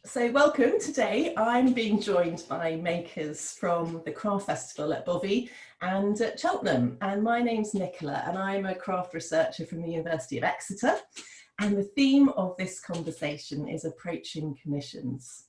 So welcome. Today I'm being joined by makers from the Craft Festival at Bovey and at Cheltenham, and my name's Nicola and I'm a craft researcher from the University of Exeter, and the theme of this conversation is approaching commissions.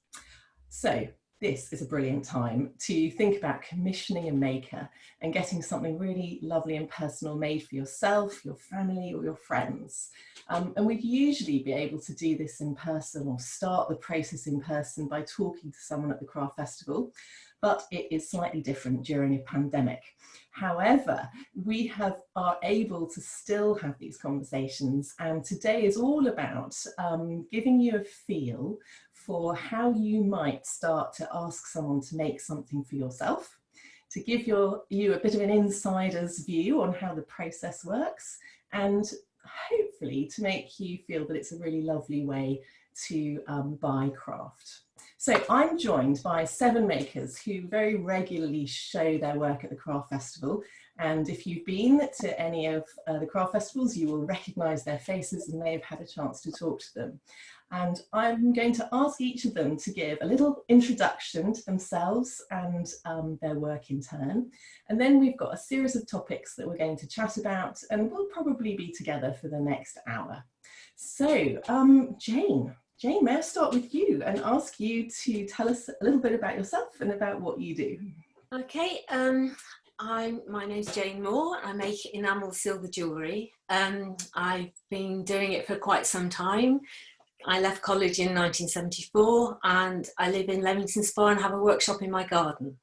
So this is a brilliant time to think about commissioning a maker and getting something really lovely and personal made for yourself, your family or your friends. And we'd usually be able to do this in person or start the process in person by talking to someone at the Craft Festival, but it is slightly different during a pandemic. However, we are able to still have these conversations, and today is all about giving you a feel for how you might start to ask someone to make something for yourself, to give you a bit of an insider's view on how the process works, and hopefully to make you feel that it's a really lovely way to buy craft. So I'm joined by 7 makers who very regularly show their work at the Craft Festival, and if you've been to any of the Craft Festivals you will recognise their faces and may have had a chance to talk to them. And I'm going to ask each of them to give a little introduction to themselves and their work in turn. And then we've got a series of topics that we're going to chat about, and we'll probably be together for the next hour. So Jane, may I start with you and ask you to tell us a little bit about yourself and about what you do? Okay, my name's Jane Moore. I make enamel silver jewellery. I've been doing it for quite some time. I left college in 1974 and I live in Leamington Spa and have a workshop in my garden.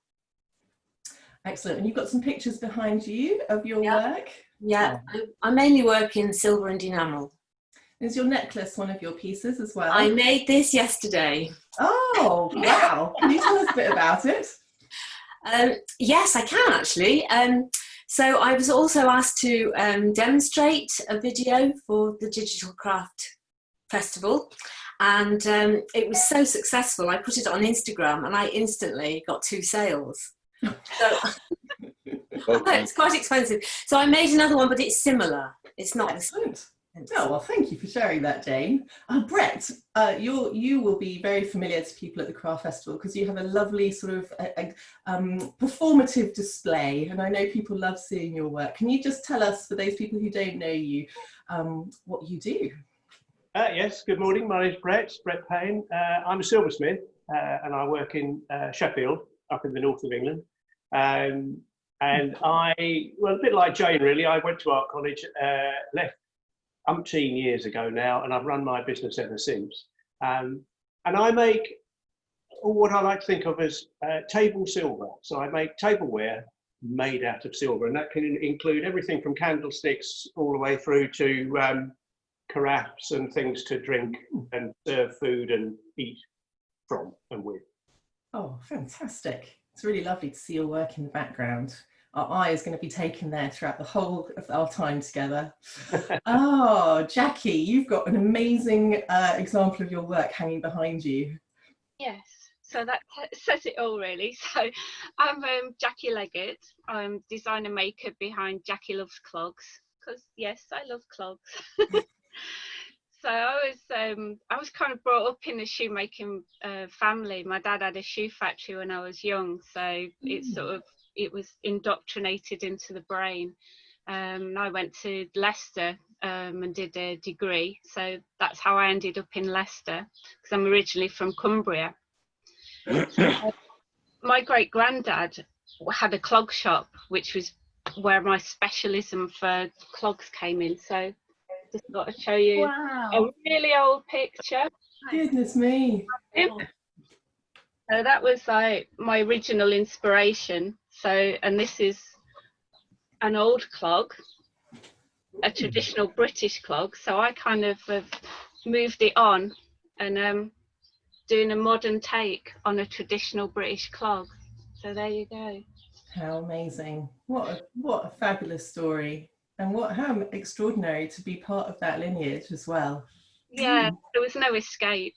Excellent. And you've got some pictures behind you of your work? Yeah, I mainly work in silver and enamel. Is your necklace one of your pieces as well? I made this yesterday. Oh, wow. Can you tell us a bit about it? Yes, I can actually. So I was also asked to demonstrate a video for the Digital Craft Festival, and it was so successful I put it on Instagram and I instantly got 2 sales. So it's quite expensive, so I made another one, but it's similar. It's not excellent. Oh, well, thank you for sharing that, Jane. Brett, you will be very familiar to people at the Craft Festival because you have a lovely sort of performative display, and I know people love seeing your work. Can you just tell us, for those people who don't know you, what you do? Yes, good morning. My name's Brett Payne. I'm a silversmith and I work in Sheffield, up in the north of England. And well, a bit like Jane really, I went to art college, left umpteen years ago now, and I've run my business ever since. And I make what I like to think of as table silver. So I make tableware made out of silver, and that can include everything from candlesticks all the way through to carafes and things to drink and serve food and eat from and with. Oh, fantastic. It's really lovely to see your work in the background. Our eye is going to be taken there throughout the whole of our time together. Oh, Jackie, you've got an amazing example of your work hanging behind you. Yes, so that says it all really. So I'm Jackie Leggett. I'm designer maker behind Jackie Loves Clogs, because yes, I love clogs. So I was kind of brought up in a shoemaking family. My dad had a shoe factory when I was young, so it was indoctrinated into the brain. I went to Leicester and did a degree, so that's how I ended up in Leicester, because I'm originally from Cumbria. My great granddad had a clog shop, which was where my specialism for clogs came in. So just got to show you a really old picture. Goodness me. So that was like my original inspiration. So, and this is an old clog, a traditional British clog. So I kind of moved it on and doing a modern take on a traditional British clog. So there you go. How amazing. What a fabulous story. And how extraordinary to be part of that lineage as well. Yeah, there was no escape.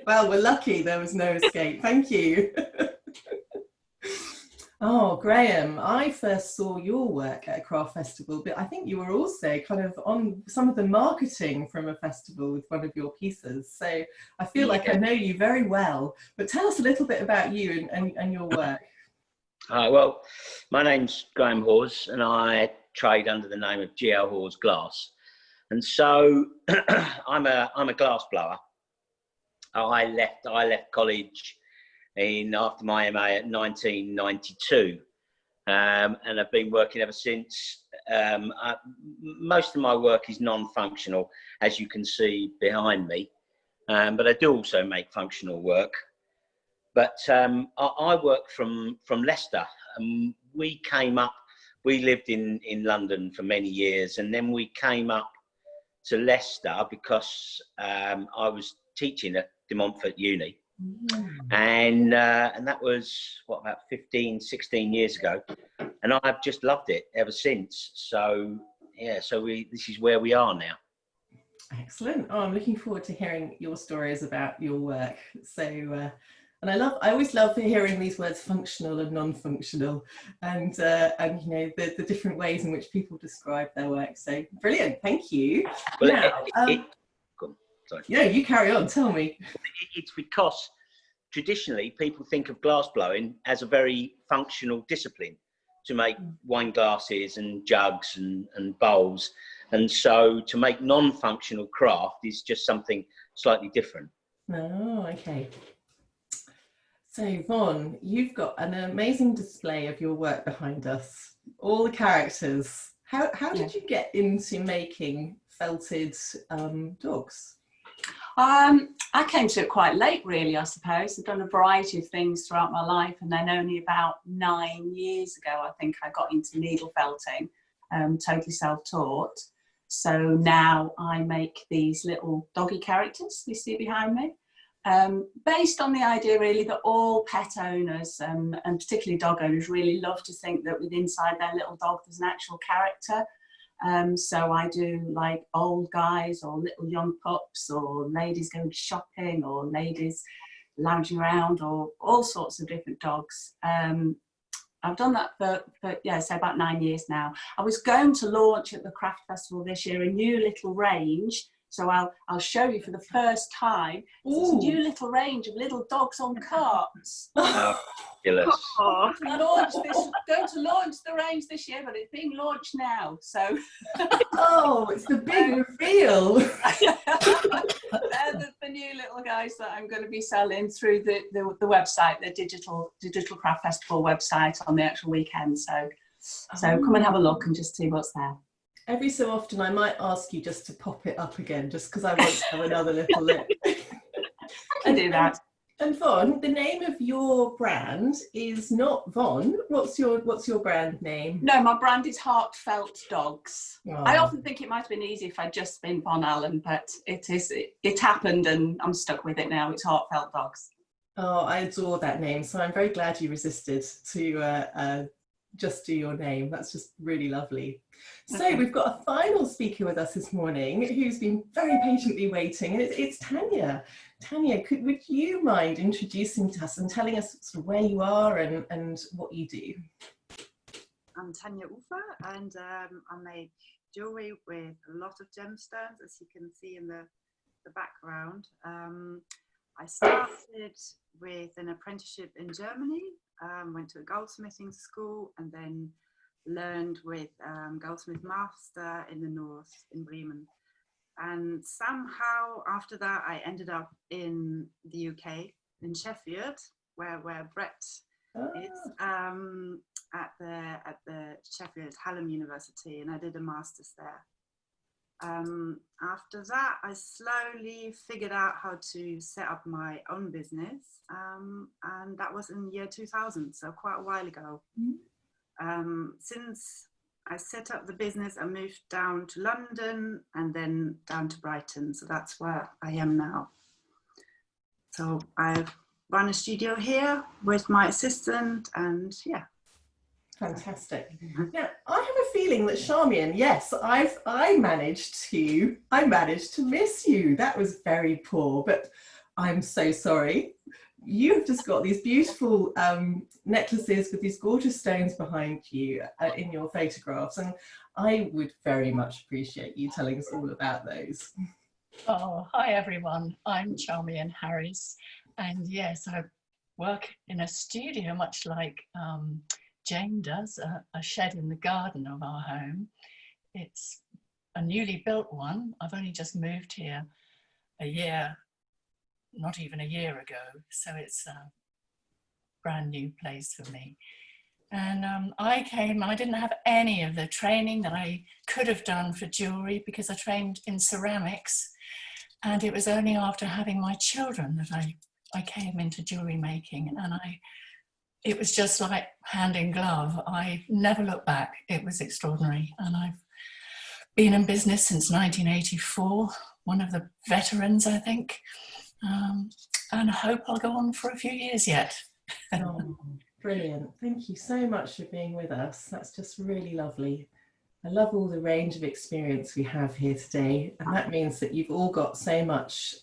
Well, we're lucky there was no escape. Thank you. Oh, Graeme, I first saw your work at a craft festival, but I think you were also kind of on some of the marketing from a festival with one of your pieces. So I feel like I know you very well, but tell us a little bit about you and your work. Well, my name's Graeme Hawes, and I trade under the name of GL Hawes Glass. And so I'm a glass blower. I left college after my MA at 1992, and I've been working ever since. Most of my work is non-functional, as you can see behind me, but I do also make functional work. But I work from Leicester, and we lived in London for many years, and then we came up to Leicester because I was teaching at De Montfort Uni. And that was about 16 years ago, and I've just loved it ever since. So yeah, this is where we are now. Excellent. Oh, I'm looking forward to hearing your stories about your work. So and I always love hearing these words, functional and non-functional, and you know, the different ways in which people describe their work. So brilliant, thank you. Well, now, sorry. Yeah, you carry on, tell me. It's because traditionally people think of glass blowing as a very functional discipline, to make wine glasses and jugs and bowls. And so to make non-functional craft is just something slightly different. Oh, okay. So Von, you've got an amazing display of your work behind us, all the characters. How did you get into making felted dogs? I came to it quite late, really, I suppose. I've done a variety of things throughout my life, and then only about 9 years ago, I think I got into needle felting, totally self-taught. So now I make these little doggy characters you see behind me, based on the idea, really, that all pet owners, and particularly dog owners, really love to think that within inside their little dog there's an actual character. So I do like old guys or little young pups, or ladies going shopping, or ladies lounging around, or all sorts of different dogs. I've done that for yeah, so about 9 years now. I was going to launch at the Craft Festival this year a new little range. So I'll show you for the first time. It's a new little range of little dogs on carts. Going to launch the range this year, but it's being launched now. So oh, it's the big reveal. They're the new little guys that I'm going to be selling through the website, the digital craft festival website on the actual weekend. So come and have a look and just see what's there. Every so often I might ask you just to pop it up again, just because I want to have another little look. I can do that. And Von, the name of your brand is not Von. What's your brand name? No, my brand is Heartfelt Dogs. Oh. I often think it might have been easy if I'd just been Von Allen, but it happened and I'm stuck with it now. It's Heartfelt Dogs. Oh, I adore that name. So I'm very glad you resisted to just do your name. That's just really lovely. So we've got a final speaker with us this morning who's been very patiently waiting, and it's Tanja. Tanja, would you mind introducing to us and telling us sort of where you are and what you do? I'm Tanja Ufer, and I make jewellery with a lot of gemstones, as you can see in the background. I started with an apprenticeship in Germany, went to a goldsmithing school, and then learned with goldsmith master in the north in Bremen. And somehow after that I ended up in the UK, in Sheffield, where Brett is, at the Sheffield Hallam University, and I did a master's there. After that I slowly figured out how to set up my own business, and that was in the year 2000, so quite a while ago. Since I set up the business, I moved down to London and then down to Brighton, so that's where I am now. So I've run a studio here with my assistant, and yeah. Fantastic. Now I have a feeling that Charmian, yes, I managed to miss you. That was very poor, but I'm so sorry. you've just got these beautiful necklaces with these gorgeous stones behind you in your photographs, and I would very much appreciate you telling us all about those. Oh, hi everyone. I'm Charmian Harris, and yes, I work in a studio much like Jane does, a shed in the garden of our home. It's a newly built one. I've only just moved here not even a year ago, so it's a brand new place for me. And I didn't have any of the training that I could have done for jewellery because I trained in ceramics, and it was only after having my children that I came into jewellery making, and it was just like hand in glove. I never looked back. It was extraordinary, and I've been in business since 1984, one of the veterans, I think, and I hope I'll go on for a few years yet. Oh, brilliant. Thank you so much for being with us. That's just really lovely. I love all the range of experience we have here today, and that means that you've all got so much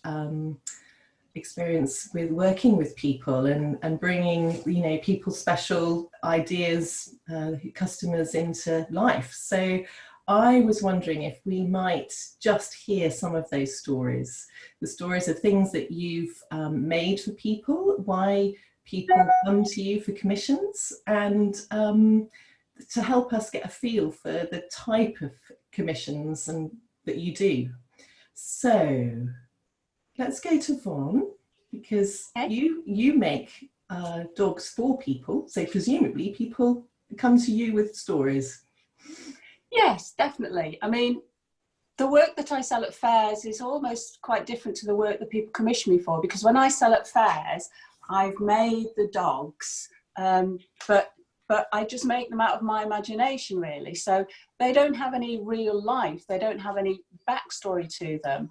experience with working with people and bringing, you know, people's special ideas, customers into life. So I was wondering if we might just hear some of those stories, the stories of things that you've made for people, why people come to you for commissions, and to help us get a feel for the type of commissions that you do. So let's go to Vaughan, because you make dogs for people, so presumably people come to you with stories. Yes, definitely. I mean, the work that I sell at fairs is almost quite different to the work that people commission me for, because when I sell at fairs, I've made the dogs, but I just make them out of my imagination, really. So they don't have any real life. They don't have any backstory to them.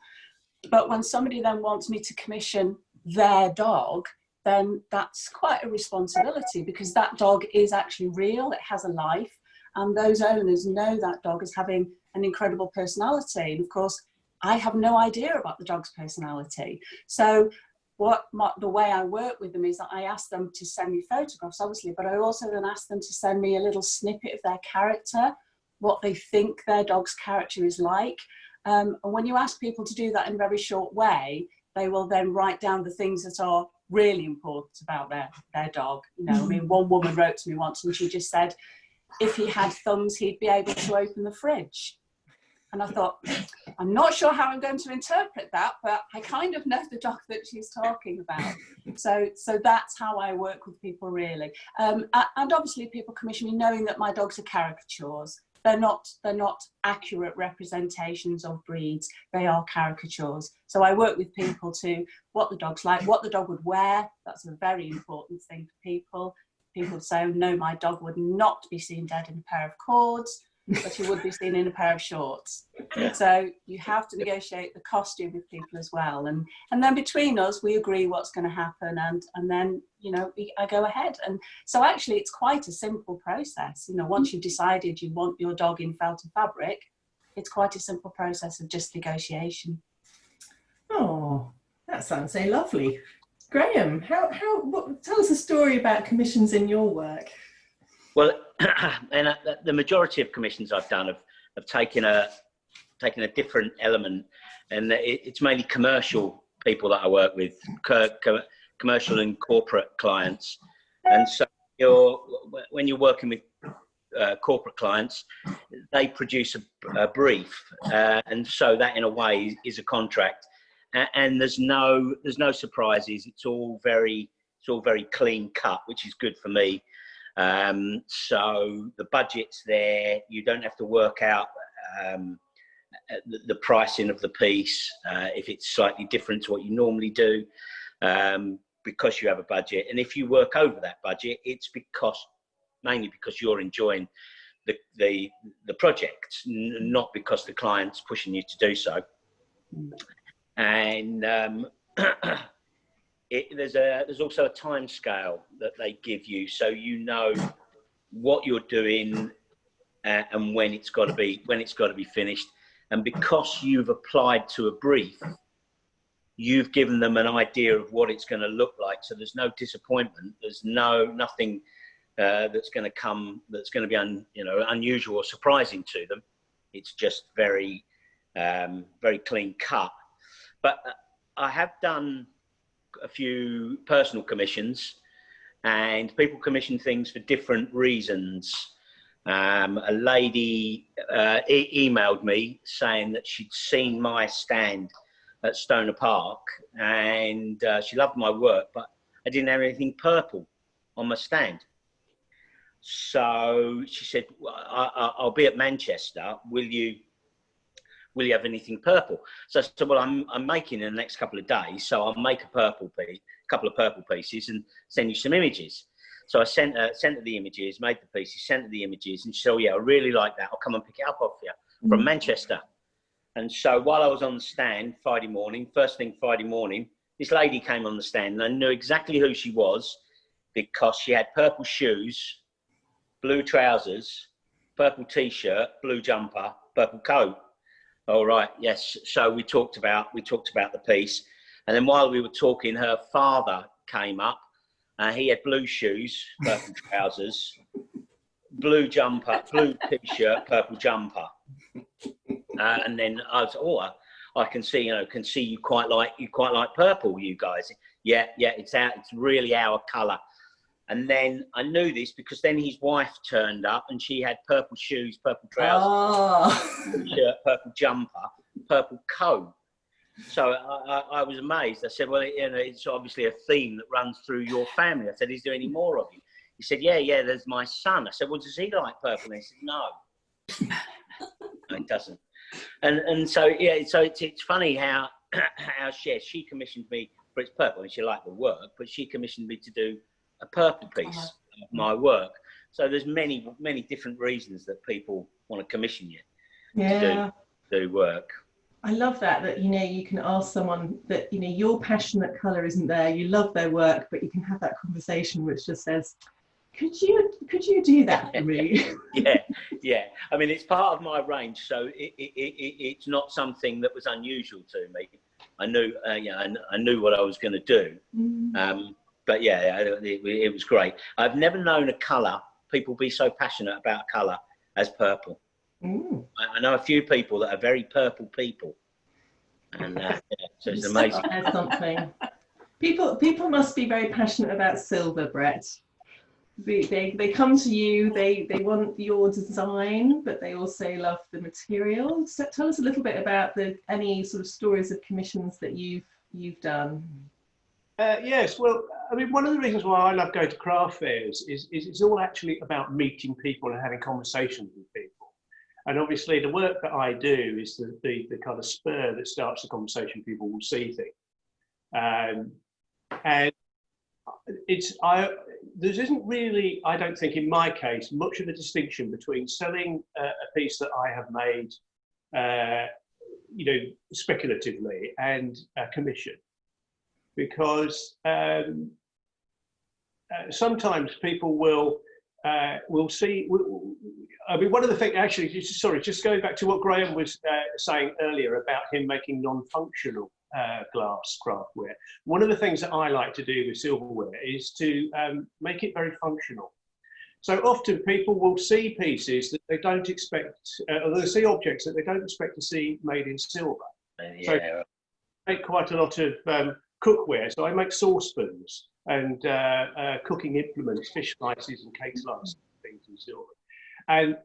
But when somebody then wants me to commission their dog, then that's quite a responsibility, because that dog is actually real. It has a life. And those owners know that dog as having an incredible personality. And of course, I have no idea about the dog's personality. So the way I work with them is that I ask them to send me photographs, obviously, but I also then ask them to send me a little snippet of their character, what they think their dog's character is like. And when you ask people to do that in a very short way, they will then write down the things that are really important about their dog. You know, I mean, one woman wrote to me once and she just said, if he had thumbs, he'd be able to open the fridge. And I thought, I'm not sure how I'm going to interpret that, but I kind of know the dog that she's talking about. So that's how I work with people, really. And obviously people commission me knowing that my dogs are caricatures. They're not accurate representations of breeds. They are caricatures. So I work with people to what the dog's like, what the dog would wear. That's a very important thing for people. People say, no, my dog would not be seen dead in a pair of cords, but he would be seen in a pair of shorts. So you have to negotiate the costume with people as well. And then between us, we agree what's going to happen. And then, you know, I go ahead. And so actually, it's quite a simple process. You know, once you've decided you want your dog in felt and fabric, it's quite a simple process of just negotiation. Oh, that sounds so lovely. Graeme, tell us a story about commissions in your work. Well, and the majority of commissions I've done have taken a different element, and it's mainly commercial people that I work with, commercial and corporate clients. And so when you're working with corporate clients, they produce a brief, and so that in a way is a contract. And there's no surprises. It's all very clean cut, which is good for me. So the budget's there. You don't have to work out the pricing of the piece if it's slightly different to what you normally do, because you have a budget. And if you work over that budget, it's mainly because you're enjoying the project, not because the client's pushing you to do so. And there's also a time scale that they give you, so you know what you're doing and when it's got to be finished. And because you've applied to a brief, you've given them an idea of what it's going to look like. So there's no disappointment. There's nothing that's going to come that's going to be unusual or surprising to them. It's just very, very clean cut. But I have done a few personal commissions, and people commission things for different reasons. A lady emailed me saying that she'd seen my stand at Stoner Park, and she loved my work, but I didn't have anything purple on my stand. So she said, well, I'll be at Manchester. Will you have anything purple? So I said, well, I'm making in the next couple of days, so I'll make a couple of purple pieces and send you some images. So I sent her the images, made the pieces, sent her the images, and she said, oh yeah, I really like that. I'll come and pick it up off you from Manchester. And so while I was on the stand first thing Friday morning, this lady came on the stand, and I knew exactly who she was because she had purple shoes, blue trousers, purple t-shirt, blue jumper, purple coat. All right, yes. So we talked about the piece, and then while we were talking, her father came up. He had blue shoes, purple trousers, blue jumper, blue t-shirt, purple jumper. And then I was, I can see you quite like purple, you guys. Yeah, it's really our colour. And then I knew this because then his wife turned up, and she had purple shoes, purple trousers, shirt, purple jumper, purple coat. So I was amazed. I said, well, it's obviously a theme that runs through your family. I said, is there any more of you? He said, yeah, there's my son. I said, well, does he like purple? And he said, no. No, it doesn't. And so, yeah, so it's funny how she commissioned me for its purple, and she liked the work, but she commissioned me to do a purple piece of my work. So there's many different reasons that people want to commission you to do work. I love that you can ask someone that your passionate colour isn't there, you love their work, but you can have that conversation which just says, could you do that for me? yeah. I mean, it's part of my range, so it's not something that was unusual to me. I knew I knew what I was going to do. But yeah, it was great. I've never known a colour, people be so passionate about colour as purple. I know a few people that are very purple people, and so it's amazing. There's something. People must be very passionate about silver, Brett. They come to you, they want your design, but they also love the material. So tell us a little bit about any sort of stories of commissions that you've done. Yes, well, I mean, one of the reasons why I love going to craft fairs is it's all actually about meeting people and having conversations with people. And obviously the work that I do is the kind of spur that starts the conversation. People will see things. And there isn't really, I don't think in my case, much of a distinction between selling a piece that I have made, speculatively, and a commission. Because sometimes people will see. I mean, one of the things, actually, just going back to what Graeme was saying earlier about him making non-functional glass craftware. One of the things that I like to do with silverware is to make it very functional. So often people will see pieces that they don't expect, or they'll see objects that they don't expect to see made in silver. So I make quite a lot of cookware. So I make saucepans and cooking implements, fish slices and cake slices, things in silver. And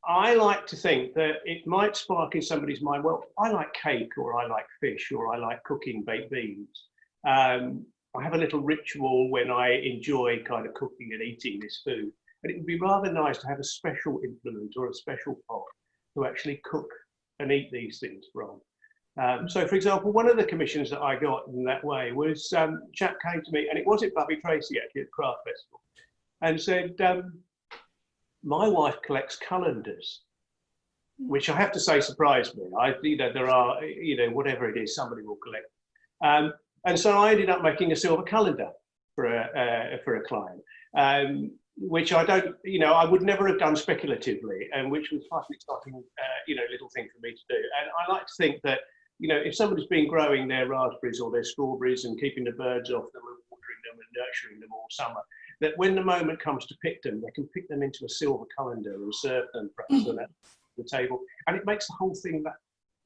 I like to think that it might spark in somebody's mind, well, I like cake, or I like fish, or I like cooking baked beans. I have a little ritual when I enjoy kind of cooking and eating this food. And it would be rather nice to have a special implement or a special pot to actually cook and eat these things from. So, for example, one of the commissions that I got in that way was a chap came to me, and it was at Bubby Tracy actually at Craft Festival, and said, my wife collects calendars, which I have to say surprised me. There are, whatever it is, somebody will collect. And so I ended up making a silver calendar for a client, which I don't, I would never have done speculatively, and which was quite an exciting, little thing for me to do. And I like to think that, you know, if somebody's been growing their raspberries or their strawberries and keeping the birds off them and watering them and nurturing them all summer, that when the moment comes to pick them, they can pick them into a silver colander and serve them perhaps on the table. And it makes the whole thing that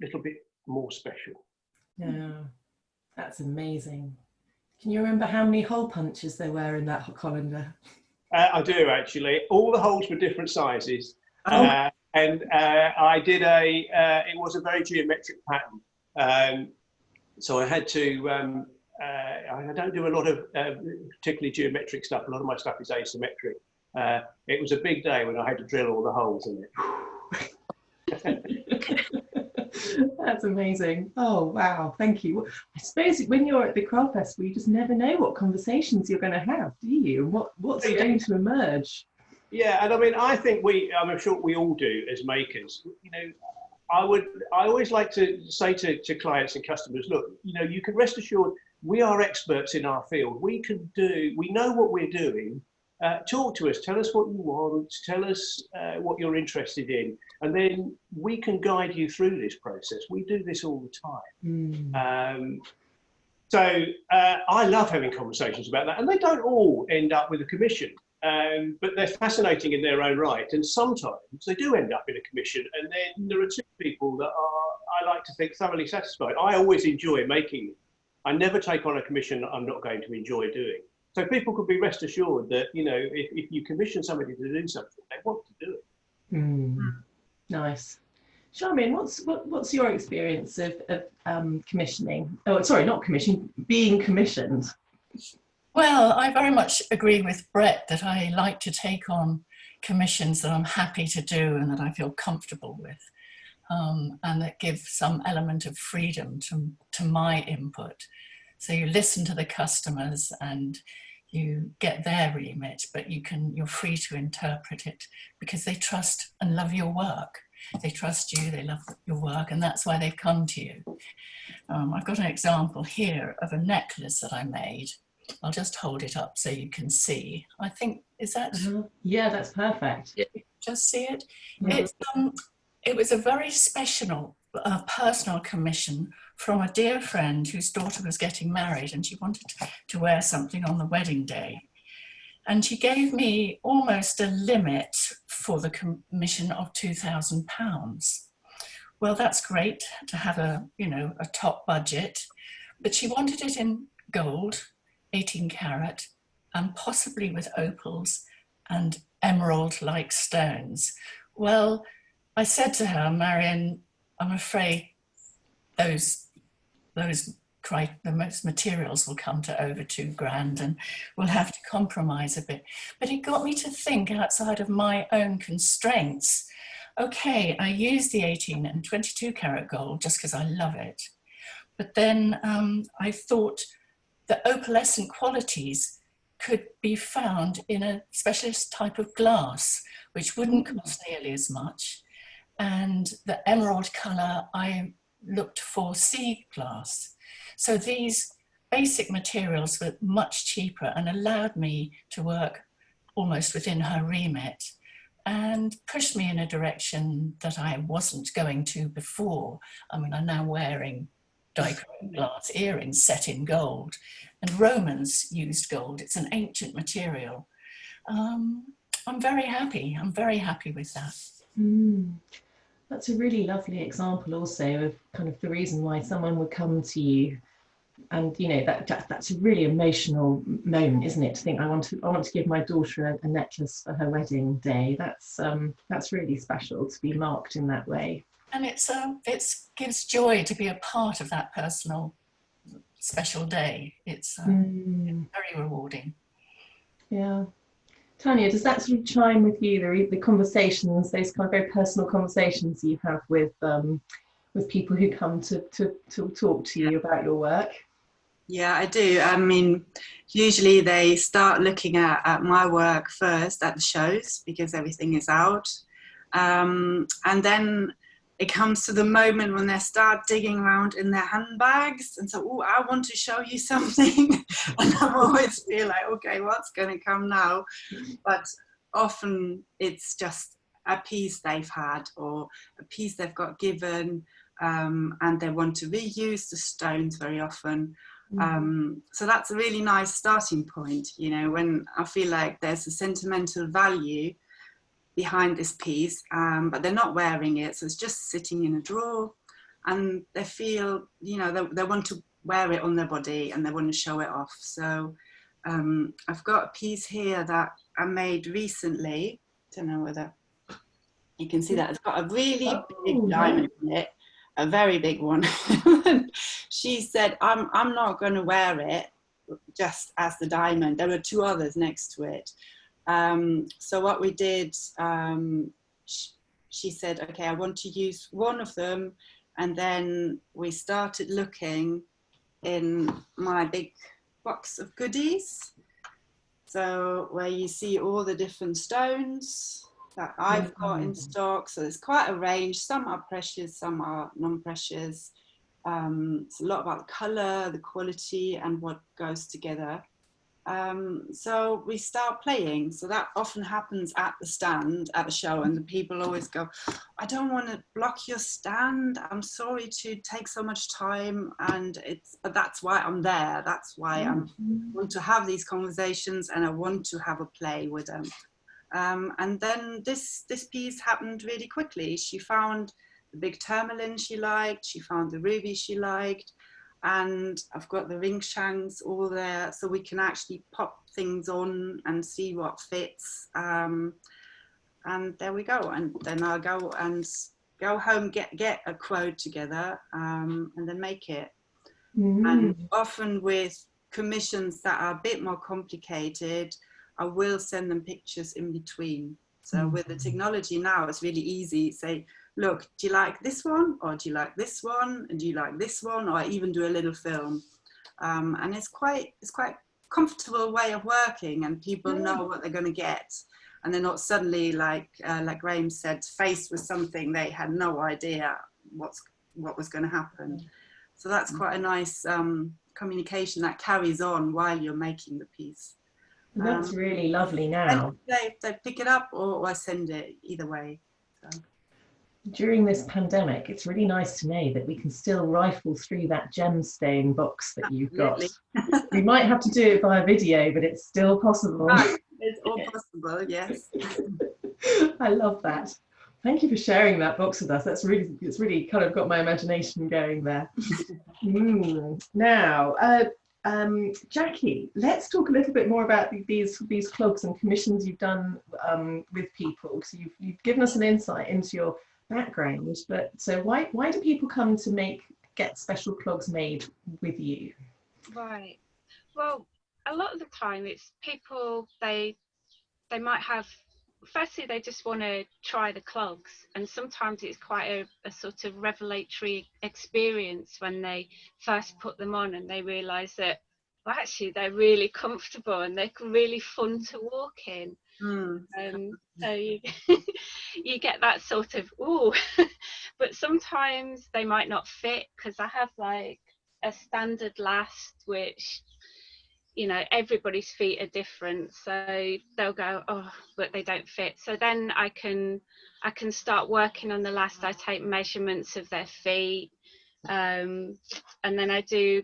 little bit more special. Yeah, that's amazing. Can you remember how many hole punches there were in that colander? I do, actually. All the holes were different sizes. And I did it was a very geometric pattern. So I had to, I don't do a lot of particularly geometric stuff. A lot of my stuff is asymmetric. It was a big day when I had to drill all the holes in it. That's amazing. Oh, wow. Thank you. I suppose when you're at the craft festival, you just never know what conversations you're going to have, do you? What's going to emerge? Yeah, and I mean, I think I'm sure we all do as makers. You know, I always like to say to clients and customers, look, you know, you can rest assured we are experts in our field. We know what we're doing. Talk to us, tell us what you want, tell us what you're interested in, and then we can guide you through this process. We do this all the time. So I love having conversations about that, and they don't all end up with a commission, but they're fascinating in their own right, and sometimes they do end up in a commission, and then there are two people that are, I like to think, thoroughly satisfied. I always enjoy making it. I never take on a commission that I'm not going to enjoy doing. So people could be rest assured that, you know, if you commission somebody to do something, they want to do it. Nice. Charmian, what's your experience of commissioning? Oh, sorry, not commissioning, being commissioned. Well, I very much agree with Brett that I like to take on commissions that I'm happy to do and that I feel comfortable with, and that give some element of freedom to my input. So you listen to the customers and you get their remit, but you're free to interpret it because they trust and love your work. They trust you, they love your work, and that's why they've come to you. I've got an example here of a necklace that I made. I'll just hold it up so you can see. I think, is that? Yeah, that's perfect. Yeah. Just see it? Yeah. It was a very special personal commission from a dear friend whose daughter was getting married, and she wanted to wear something on the wedding day. And she gave me almost a limit for the commission of £2,000. Well, that's great to have a top budget, but she wanted it in gold, 18 carat, and possibly with opals and emerald-like stones. Well, I said to her, Marion, I'm afraid those materials will come to over £2,000 and we'll have to compromise a bit. But it got me to think outside of my own constraints. Okay, I use the 18 and 22 carat gold just because I love it. But then I thought the opalescent qualities could be found in a specialist type of glass, which wouldn't cost nearly as much. And the emerald colour, I looked for sea glass. So these basic materials were much cheaper and allowed me to work almost within her remit and pushed me in a direction that I wasn't going to before. I mean, I'm now wearing dichroic glass earrings set in gold, and Romans used gold. It's an ancient material. I'm very happy. I'm very happy with that. That's a really lovely example also of kind of the reason why someone would come to you, and you know that's a really emotional moment, isn't it? To think I want to give my daughter a necklace for her wedding day. That's really special to be marked in that way. And it gives joy to be a part of that personal special day. It's very rewarding. Yeah. Tanja, does that sort of chime with you, the conversations, those kind of very personal conversations you have with people who come to talk to you about your work? Yeah, I do. I mean, usually they start looking at my work first at the shows because everything is out. And then it comes to the moment when they start digging around in their handbags and so, oh, I want to show you something. And I always feel like, okay, what's going to come now? But often it's just a piece they've had or a piece they've got given and they want to reuse the stones very often. So that's a really nice starting point, you know, when I feel like there's a sentimental value behind this piece, but they're not wearing it, so it's just sitting in a drawer, and they feel, you know, they want to wear it on their body and they want to show it off. So I've got a piece here that I made recently. Don't know whether you can see that. It's got a really big diamond in it, a very big one. She said, I'm not going to wear it just as the diamond. There were two others next to it. So what we did, she said, okay, I want to use one of them. And then we started looking in my big box of goodies. So where you see all the different stones that I've got in stock. So there's quite a range. Some are precious, some are non-precious. It's a lot about the colour, the quality, and what goes together. So we start playing. So that often happens at the stand, at the show, and the people always go, I don't want to block your stand. I'm sorry to take so much time, but that's why I'm there. That's why I want to have these conversations, and I want to have a play with them. And then this piece happened really quickly. She found the big tourmaline she liked. She found the ruby she liked. And I've got the ring shanks all there, so we can actually pop things on and see what fits. And there we go. And then I'll go home, get a quote together, and then make it. And often with commissions that are a bit more complicated, I will send them pictures in between. So with the technology now, it's really easy. Say, look, do you like this one? Or do you like this one? And do you like this one? Or I even do a little film. And it's quite comfortable way of working, and people know what they're going to get. And they're not suddenly, like Graeme said, faced with something they had no idea what was going to happen. So that's quite a nice communication that carries on while you're making the piece. That's really lovely now. They pick it up or I send it, either way. So. During this pandemic, it's really nice to know that we can still rifle through that gemstone box that you've got. We might have to do it via video, but it's still possible. It's all possible, yes. I love that. Thank you for sharing that box with us. It's really kind of got my imagination going there. Now, Jackie, let's talk a little bit more about these clogs and commissions you've done with people. So you've given us an insight into your background, but so why do people come to get special clogs made with you? Right. Well, a lot of the time it's people, they might have, firstly they just want to try the clogs, and sometimes it's quite a sort of revelatory experience when they first put them on and they realise that, well, actually they're really comfortable and they're really fun to walk in. So you, you get that sort of ooh, but sometimes they might not fit, because I have like a standard last, which, you know, everybody's feet are different, so they'll go, oh, but they don't fit. So then I can start working on the last. I take measurements of their feet, and then I do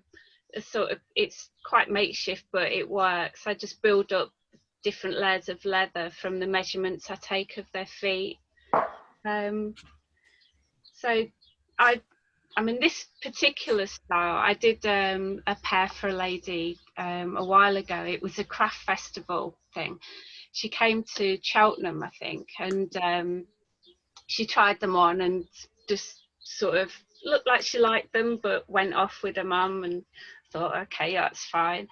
a sort of, it's quite makeshift, but it works. I just build up different layers of leather from the measurements I take of their feet. So I mean, this particular style, I did a pair for a lady a while ago. It was a craft festival thing. She came to Cheltenham, I think, and she tried them on and just sort of looked like she liked them, but went off with her mum and thought, okay, that's fine.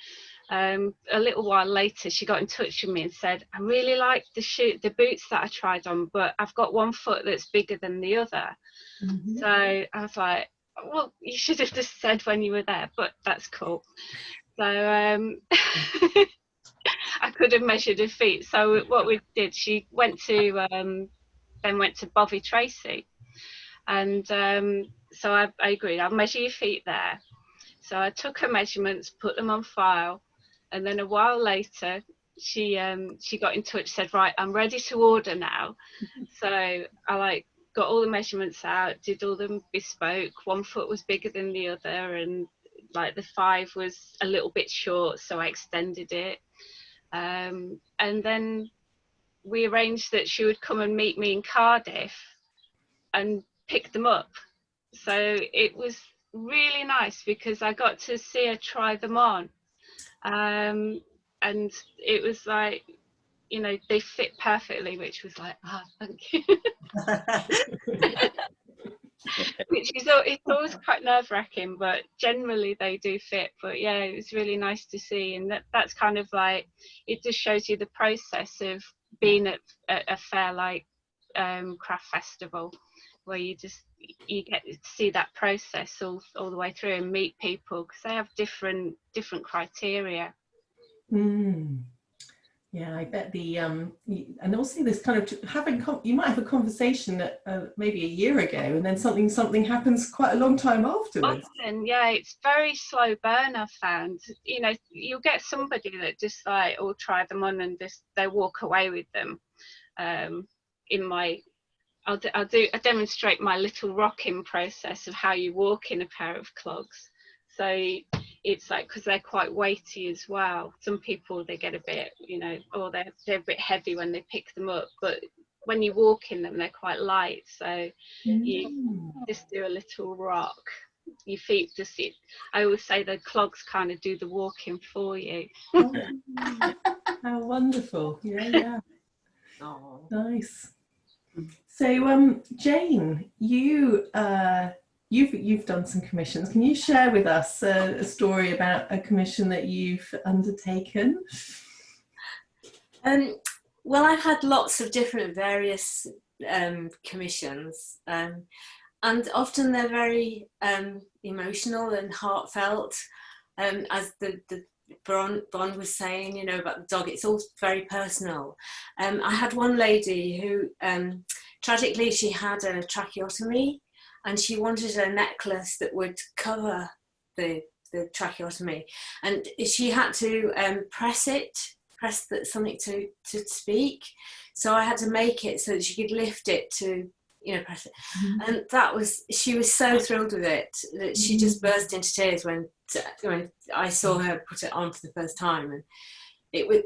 A little while later, she got in touch with me and said, I really like the boots that I tried on, but I've got one foot that's bigger than the other. So I was like, well, you should have just said when you were there, but that's cool. So I could have measured her feet. So what we did, she went to Bovey Tracy, and so I agreed, I'll measure your feet there. So I took her measurements, put them on file, and then a while later she got in touch, said, right, I'm ready to order now. So I got all the measurements out, did all them bespoke. One foot was bigger than the other, and like the 5 was a little bit short, so I extended it. And then we arranged that she would come and meet me in Cardiff and pick them up. So it was really nice because I got to see her try them on. And it was like, you know, they fit perfectly, which was like, thank you. Which is, it's always quite nerve-wracking, but generally they do fit. But yeah, it was really nice to see, and that's kind of like, it just shows you the process of being at a fair like craft festival, where you get to see that process all the way through and meet people, because they have different criteria. Yeah, I bet and also this kind of you might have a conversation maybe a year ago, and then something happens quite a long time afterwards. Often, yeah, it's very slow burn. I've found, you know, you'll get somebody that just like will try them on and just they walk away with them. I demonstrate my little rocking process of how you walk in a pair of clogs. So it's like, because they're quite weighty as well. Some people, they get a bit, you know, or they're a bit heavy when they pick them up, but when you walk in them, they're quite light. So you just do a little rock. Your feet just, I always say the clogs kind of do the walking for you. How wonderful. Yeah. Oh. Nice. So Jane, you've done some commissions. Can you share with us a story about a commission that you've undertaken? Well, I've had lots of different various commissions, and often they're very emotional and heartfelt. As the Bron was saying, you know, about the dog, it's all very personal. I had one lady who, tragically, she had a tracheotomy, and she wanted a necklace that would cover the tracheotomy, and she had to press something to speak. So I had to make it so that she could lift it to, you know, press it. And she was so thrilled with it that she just burst into tears when I saw her put it on for the first time, and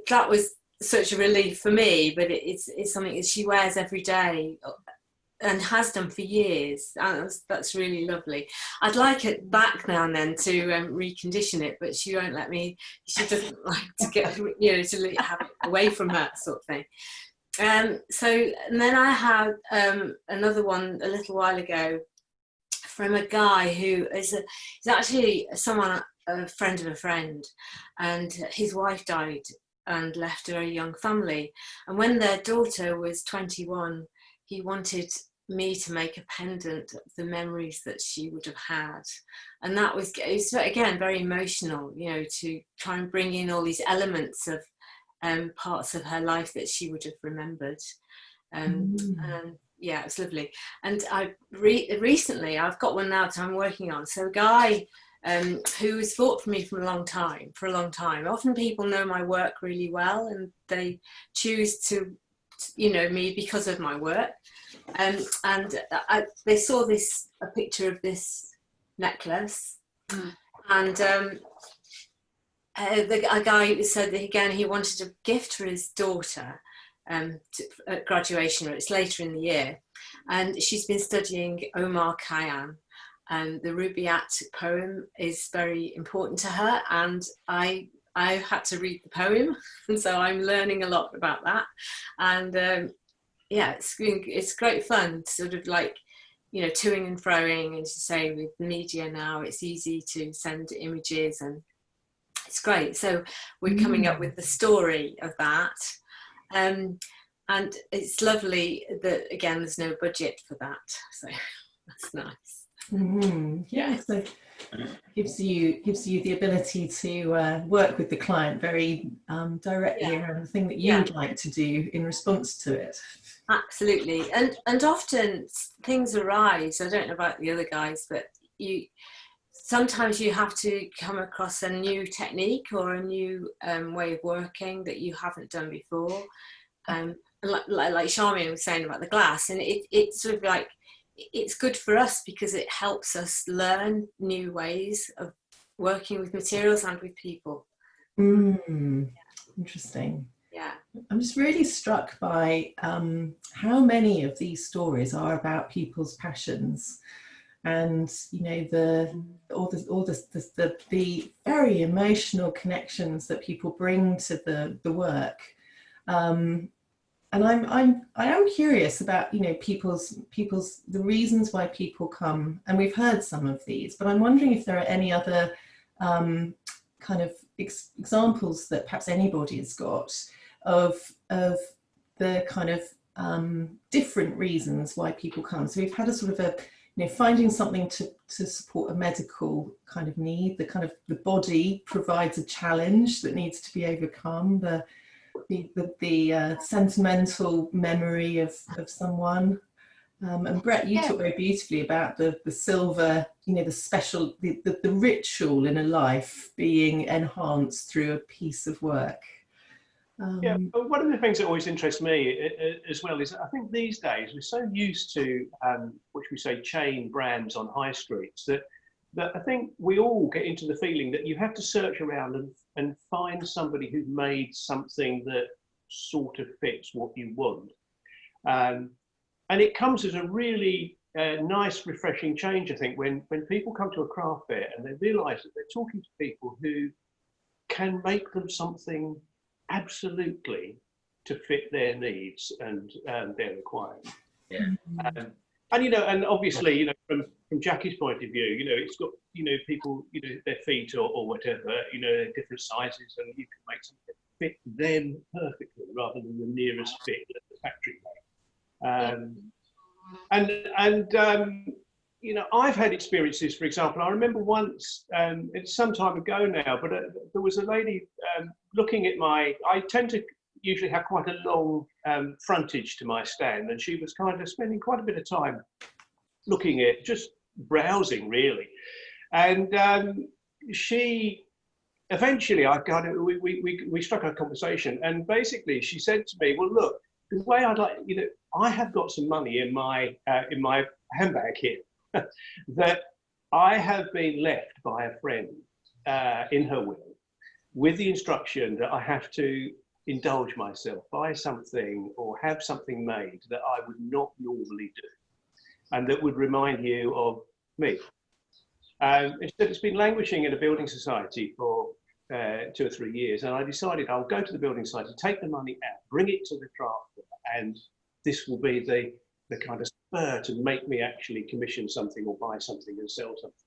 that was such a relief for me. But it's something that she wears every day and has done for years, and that's really lovely. I'd like it back now and then to recondition it, but she won't let me. She doesn't like to get, you know, to have it away from her, sort of thing. And then I had another one a little while ago from a guy who is actually a friend of a friend, and his wife died and left a very young family. And when their daughter was 21, he wanted me to make a pendant of the memories that she would have had, and it's again very emotional, you know, to try and bring in all these elements of parts of her life that she would have remembered. And yeah, it's lovely. And I recently, I've got one now that I'm working on. So a guy who has fought for me for a long time. Often people know my work really well, and they choose to, you know, me because of my work. And they saw a picture of this necklace, and a guy said that again he wanted a gift for his daughter at graduation. It's later in the year, and she's been studying Omar Khayyam, and the Rubaiyat poem is very important to her, and I had to read the poem, and so I'm learning a lot about that. And yeah, it's great fun, sort of like, you know, toing and froing, and to say with media now, it's easy to send images, and it's great. So we're coming up with the story of that, and it's lovely that again there's no budget for that, so that's nice. Yeah, so gives you the ability to work with the client very directly around the thing that you'd like to do in response to it. Absolutely. And often things arise. I don't know about the other guys, but sometimes you have to come across a new technique or a new way of working that you haven't done before. like Charmian was saying about the glass, and it's sort of like, it's good for us because it helps us learn new ways of working with materials and with people. Interesting. Yeah. I'm just really struck by how many of these stories are about people's passions, and you know, the very emotional connections that people bring to the work. And I am curious about, you know, people's the reasons why people come, and we've heard some of these, but I'm wondering if there are any other kind of examples that perhaps anybody has got of the kind of different reasons why people come. So we've had a sort of a, you know, finding something to support a medical kind of need, the kind of the body provides a challenge that needs to be overcome, the sentimental memory of someone. And Brett, you talk very beautifully about the silver, you know, the special, the ritual in a life being enhanced through a piece of work. Yeah, one of the things that always interests me as well is I think these days we're so used to, which we say, chain brands on high streets, that I think we all get into the feeling that you have to search around and find somebody who's made something that sort of fits what you want. And it comes as a really nice, refreshing change, I think, when people come to a craft fair and they realise that they're talking to people who can make them something absolutely to fit their needs and their requirements. Yeah. And you know, and obviously, you know, from Jackie's point of view, you know, it's got, you know, people, you know, their feet or whatever, you know, different sizes, and you can make something that fit them perfectly rather than the nearest fit that the factory makes. You know, I've had experiences. For example, I remember once, it's some time ago now, but there was a lady looking at I tend to usually have quite a long frontage to my stand, and she was kind of spending quite a bit of time looking at, just browsing really. And she eventually, we struck a conversation, and basically she said to me, well, look, the way I'd like, you know, I have got some money in my handbag here that I have been left by a friend in her will, with the instruction that I have to indulge myself, buy something or have something made that I would not normally do, and that would remind you of me. Instead, it's been languishing in a building society for 2 or 3 years, and I decided I'll go to the building society, take the money out, bring it to the craft fair, and this will be the kind of spur to make me actually commission something or buy something and sell something.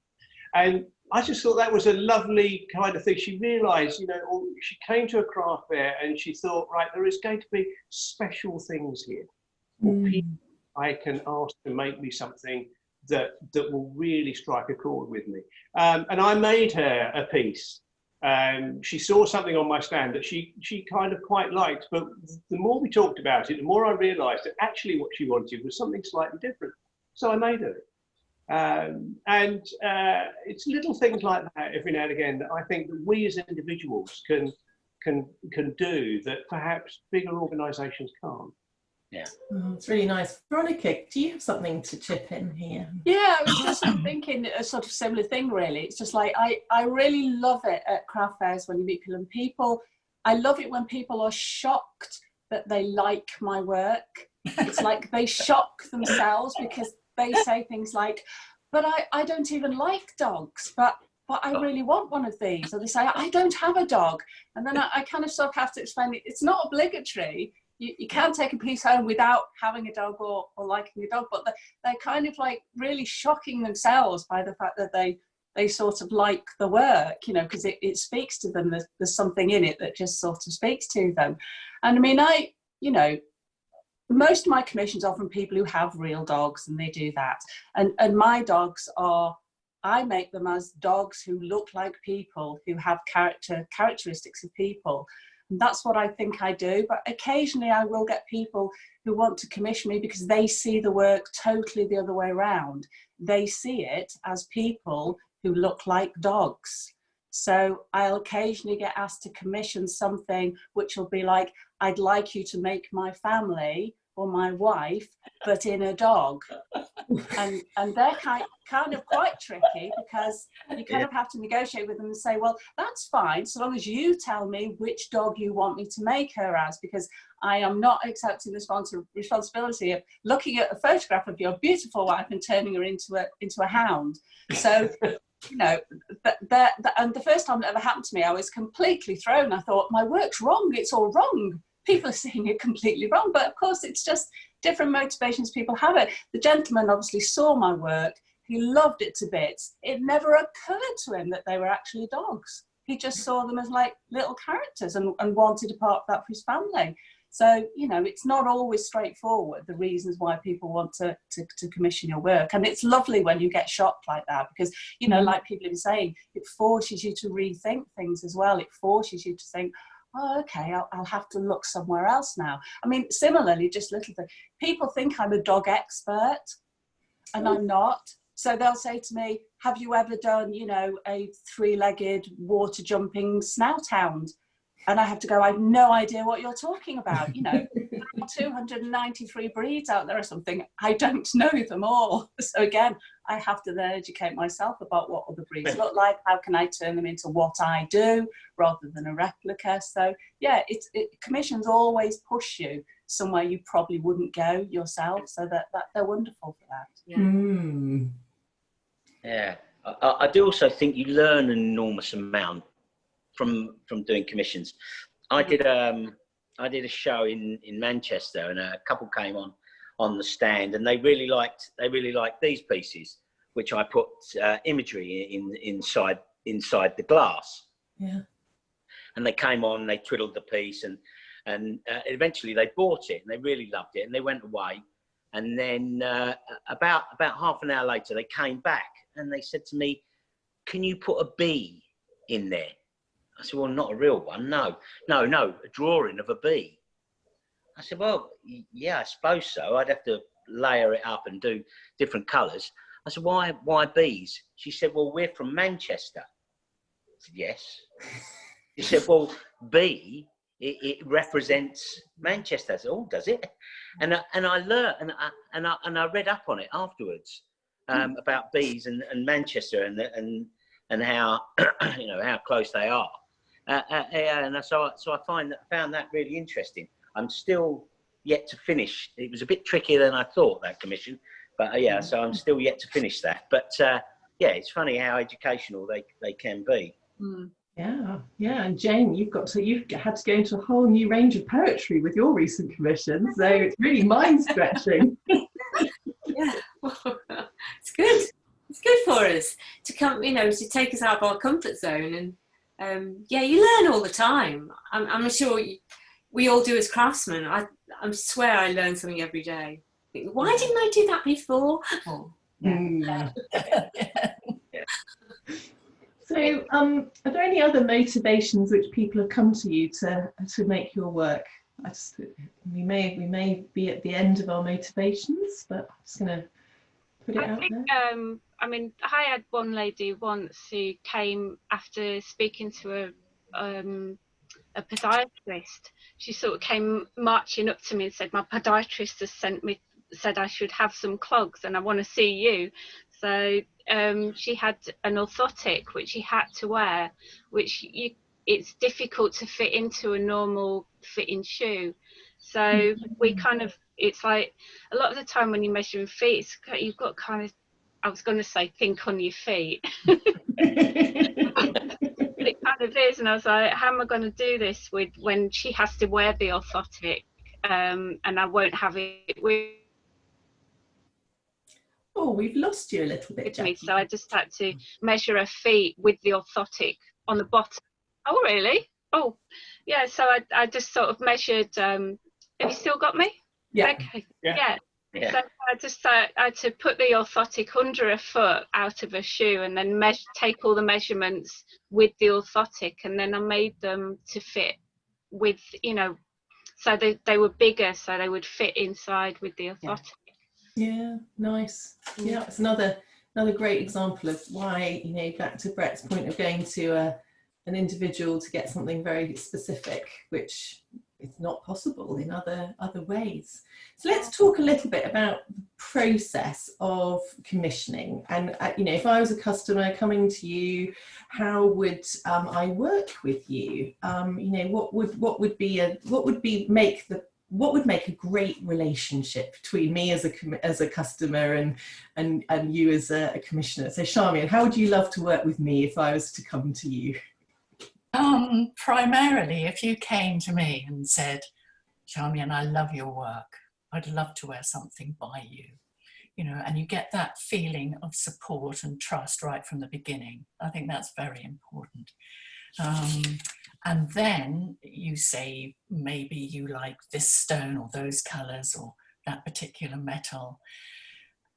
And I just thought that was a lovely kind of thing. She realised, you know, she came to a craft fair and she thought, right, there is going to be special things here, or people I can ask to make me something that will really strike a chord with me. And I made her a piece. She saw something on my stand that she kind of quite liked, but the more we talked about it, the more I realised that actually what she wanted was something slightly different. So I made her. It's little things like that every now and again that I think that we as individuals can do that perhaps bigger organisations can't. Yeah. Oh, it's really nice. Veronica, do you have something to chip in here? Yeah, I was just thinking a sort of similar thing, really. It's just like, I really love it at craft fairs when you meet people, and people, I love it when people are shocked that they like my work. It's like they shock themselves because they say things like, but I don't even like dogs, but I really want one of these. Or they say, I don't have a dog. And then I kind of sort of have to explain, it's not obligatory. You can take a piece home without having a dog or liking a dog, but they're kind of like really shocking themselves by the fact that they sort of like the work, you know, because it speaks to them. There's something in it that just sort of speaks to them. And I mean, you know, most of my commissions are from people who have real dogs, and they do that. And my dogs I make them as dogs who look like people, who have characteristics of people. And that's what I think I do. But occasionally I will get people who want to commission me because they see the work totally the other way around. They see it as people who look like dogs. So I'll occasionally get asked to commission something which will be like, I'd like you to make my family or my wife, but in a dog. And they're kind of quite tricky, because you kind of have to negotiate with them and say, well, that's fine, so long as you tell me which dog you want me to make her as, because I am not accepting the responsibility of looking at a photograph of your beautiful wife and turning her into a hound. So, you know, and the first time that ever happened to me, I was completely thrown. I thought, my work's wrong, it's all wrong. People are seeing it completely wrong, but of course it's just different motivations people have it. The gentleman obviously saw my work, he loved it to bits. It never occurred to him that they were actually dogs. He just saw them as like little characters and wanted a part of that for his family. So, you know, it's not always straightforward, the reasons why people want to commission your work. And it's lovely when you get shocked like that, because, you know, like people have been saying, it forces you to rethink things as well. It forces you to think, oh, okay, I'll have to look somewhere else now. I mean, similarly, just little thing. People think I'm a dog expert, and I'm not. So they'll say to me, have you ever done, you know, a 3-legged water jumping snout hound? And I have to go, I have no idea what you're talking about. You know, there are 293 breeds out there or something. I don't know them all. So again, I have to then educate myself about what other breeds look like. How can I turn them into what I do rather than a replica? So yeah, commissions always push you somewhere you probably wouldn't go yourself. So that they're wonderful for that. Yeah. Mm. Yeah, I do also think you learn an enormous amount from doing commissions. I did a show in Manchester, and a couple came on the stand, and they really liked these pieces, which I put imagery inside the glass. Yeah. And they came on, they twiddled the piece, and eventually they bought it, and they really loved it, and they went away. And then about half an hour later, they came back and they said to me, "Can you put a bee in there?" I said, "Well, not a real one, no, a drawing of a bee." I said, "Well, yeah, I suppose so. I'd have to layer it up and do different colours." I said, why bees? She said, "Well, we're from Manchester." I said, "Yes." She said, "Well, bee, it represents Manchester." I said, "Oh, does it?" And I learned, and I read up on it afterwards, about bees and Manchester and how you know how close they are. And so I found that really interesting. I'm still yet to finish. It was a bit trickier than I thought, that commission, but yeah, so I'm still yet to finish that. But yeah, it's funny how educational they can be. Mm. Yeah, and Jane, you've had to go into a whole new range of poetry with your recent commission, so it's really mind-stretching. Yeah, well, it's good. It's good for us to come, you know, to take us out of our comfort zone, and yeah, you learn all the time. I'm sure we all do as craftsmen. I swear I learn something every day. Why didn't I do that before? Oh, yeah. So, are there any other motivations which people have come to you to make your work? We may be at the end of our motivations, but I'm just going to put it out there. I mean, I had one lady once who came after speaking to a podiatrist. She sort of came marching up to me and said, "My podiatrist has said I should have some clogs, and I want to see you." So she had an orthotic which she had to wear, which it's difficult to fit into a normal fitting shoe. So we kind of, it's like a lot of the time when you're measuring feet, you've got kind of, I was going to say, think on your feet. But it kind of is, and I was like, how am I going to do this when she has to wear the orthotic, and I won't have it with Oh, we've lost you a little bit, Jackie. So I just had to measure her feet with the orthotic on the bottom. Oh, really? Oh, yeah. So I just sort of measured. Have you still got me? Yeah. Okay. Yeah. So I had to put the orthotic under her foot out of her shoe, and then take all the measurements with the orthotic, and then I made them to fit with, you know, so they were bigger, so they would fit inside with the orthotic. Yeah, nice. Yeah, it's another great example of why, you know, back to Brett's point of going to an individual to get something very specific, which is not possible in other ways. So let's talk a little bit about the process of commissioning. And if I was a customer coming to you, how would I work with you? What would make a great relationship between me as a customer and you as a commissioner? So Charmian, how would you love to work with me if I was to come to you? Primarily, if you came to me and said, Charmian, I love your work, I'd love to wear something by you, and you get that feeling of support and trust right from the beginning. I think that's very important. And then you say, maybe you like this stone or those colours or that particular metal,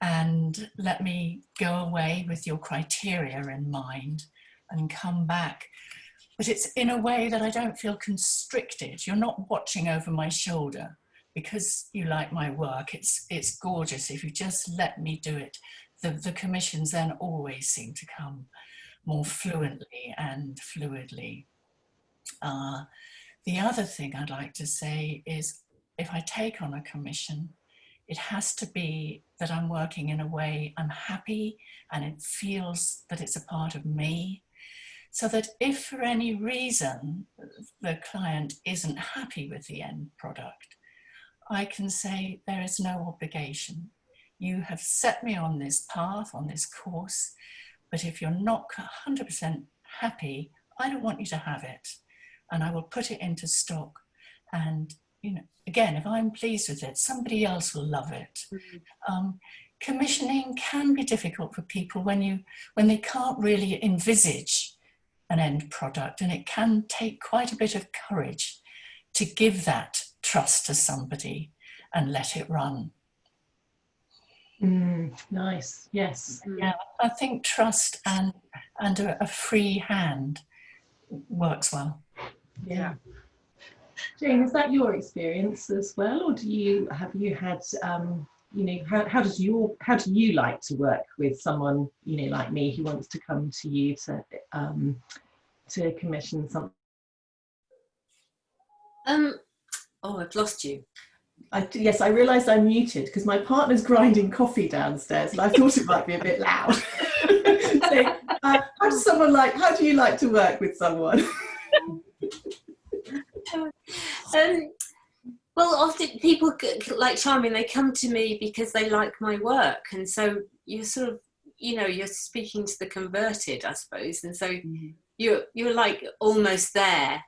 and let me go away with your criteria in mind and come back. But it's in a way that I don't feel constricted. You're not watching over my shoulder because you like my work. It's gorgeous. If you just let me do it, the commissions then always seem to come more fluently and fluidly. The other thing I'd like to say is, if I take on a commission, it has to be that I'm working in a way I'm happy and it feels that it's a part of me. So that if for any reason the client isn't happy with the end product, I can say there is no obligation. You have set me on this path, on this course, but if you're not 100% happy, I don't want you to have it. And I will put it into stock. And, again, if I'm pleased with it, somebody else will love it. Commissioning can be difficult for people when they can't really envisage an end product, and it can take quite a bit of courage to give that trust to somebody and let it run. Nice, yes. Yeah, I think trust and a free hand works well. Yeah. Jane, is that your experience as well, or have you had how do you like to work with someone like me who wants to come to you to commission something? I've lost you. Yes, I realised I'm muted because my partner's grinding coffee downstairs, and I thought it might be a bit loud. So, how do you like to work with someone? Well, often people like Charmian, they come to me because they like my work, and so you're sort of, you're speaking to the converted, I suppose, and so you're like almost there,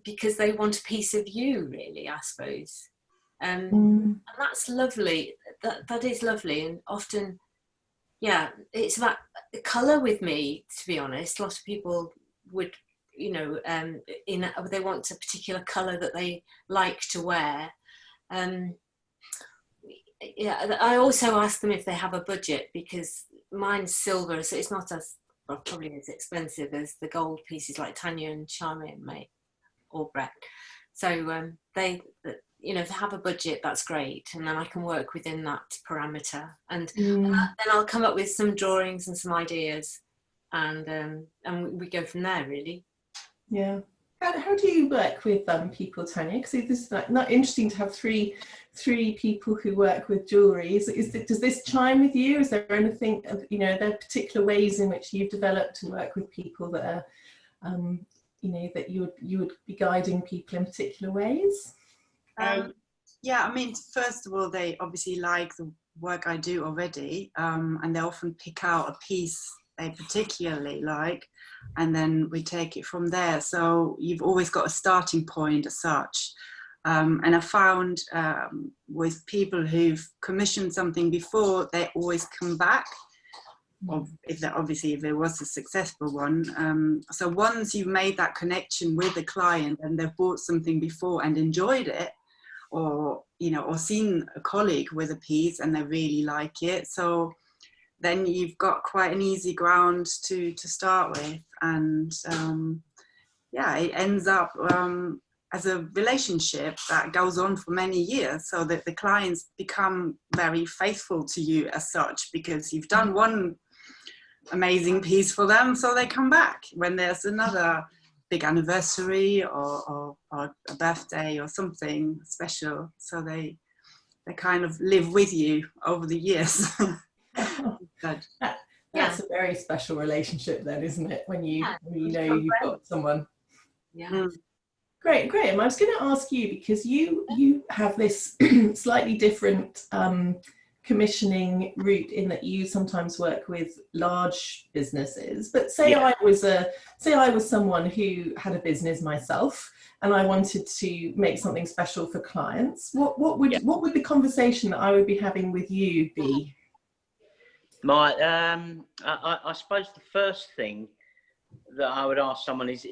because they want a piece of you, really, I suppose, and that's lovely. That is lovely, and often, yeah, it's about colour with me. To be honest, a lot of people would. They want a particular colour that they like to wear. I also ask them if they have a budget, because mine's silver, so it's not probably as expensive as the gold pieces like Tanja and Charmian make, or Brett. So if they have a budget, that's great, and then I can work within that parameter, and then I'll come up with some drawings and some ideas, and we go from there, really. Yeah. How do you work with people, Tanja? Because this is not interesting to have three people who work with jewellery. Does this chime with you? Is there anything, there are particular ways in which you've developed to work with people that are, that you would be guiding people in particular ways? Yeah, I mean, first of all, they obviously like the work I do already, and they often pick out a piece they particularly like, and then we take it from there. So you've always got a starting point as such. And I found with people who've commissioned something before, they always come back, if it was a successful one. So once you've made that connection with the client and they've bought something before and enjoyed it, or seen a colleague with a piece and they really like it, so then you've got quite an easy ground to start with, and it ends up as a relationship that goes on for many years, so that the clients become very faithful to you as such, because you've done one amazing piece for them, so they come back when there's another big anniversary or a birthday or something special. So they kind of live with you over the years. Good. That's a very special relationship then, isn't it? When you know you've got someone. Yeah. Great, Graeme. I was going to ask you, because you have this slightly different commissioning route in that you sometimes work with large businesses. But say I was someone who had a business myself and I wanted to make something special for clients. What would the conversation that I would be having with you be? I suppose the first thing that I would ask someone is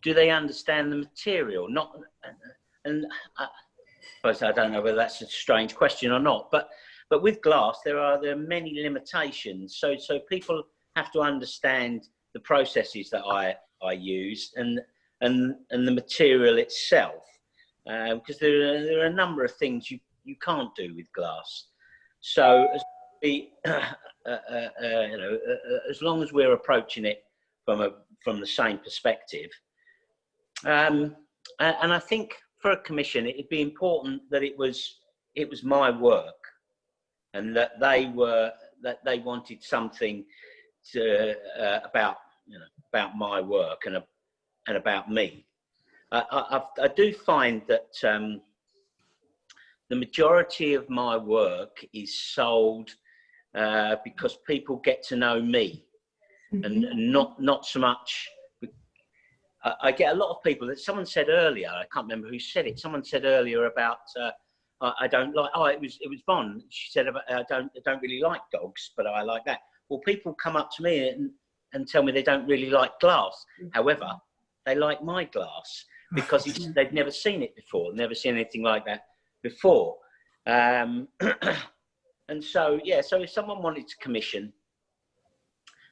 do they understand the material? I don't know whether that's a strange question or not, but with glass there are many limitations. So people have to understand the processes that I use and the material itself, because there are a number of things you can't do with glass. So as long as we're approaching it from the same perspective, and I think for a commission it'd be important that it was my work, and that they wanted something about my work and about me. I do find that the majority of my work is sold because people get to know me, and not so much. I get a lot of people that someone said earlier, I can't remember who said it, someone said earlier about I don't like, it was Von, she said about I don't really like dogs, but I like that. Well, people come up to me and tell me they don't really like glass. However, they like my glass because they've never seen it before, never seen anything like that before. And so if someone wanted to commission,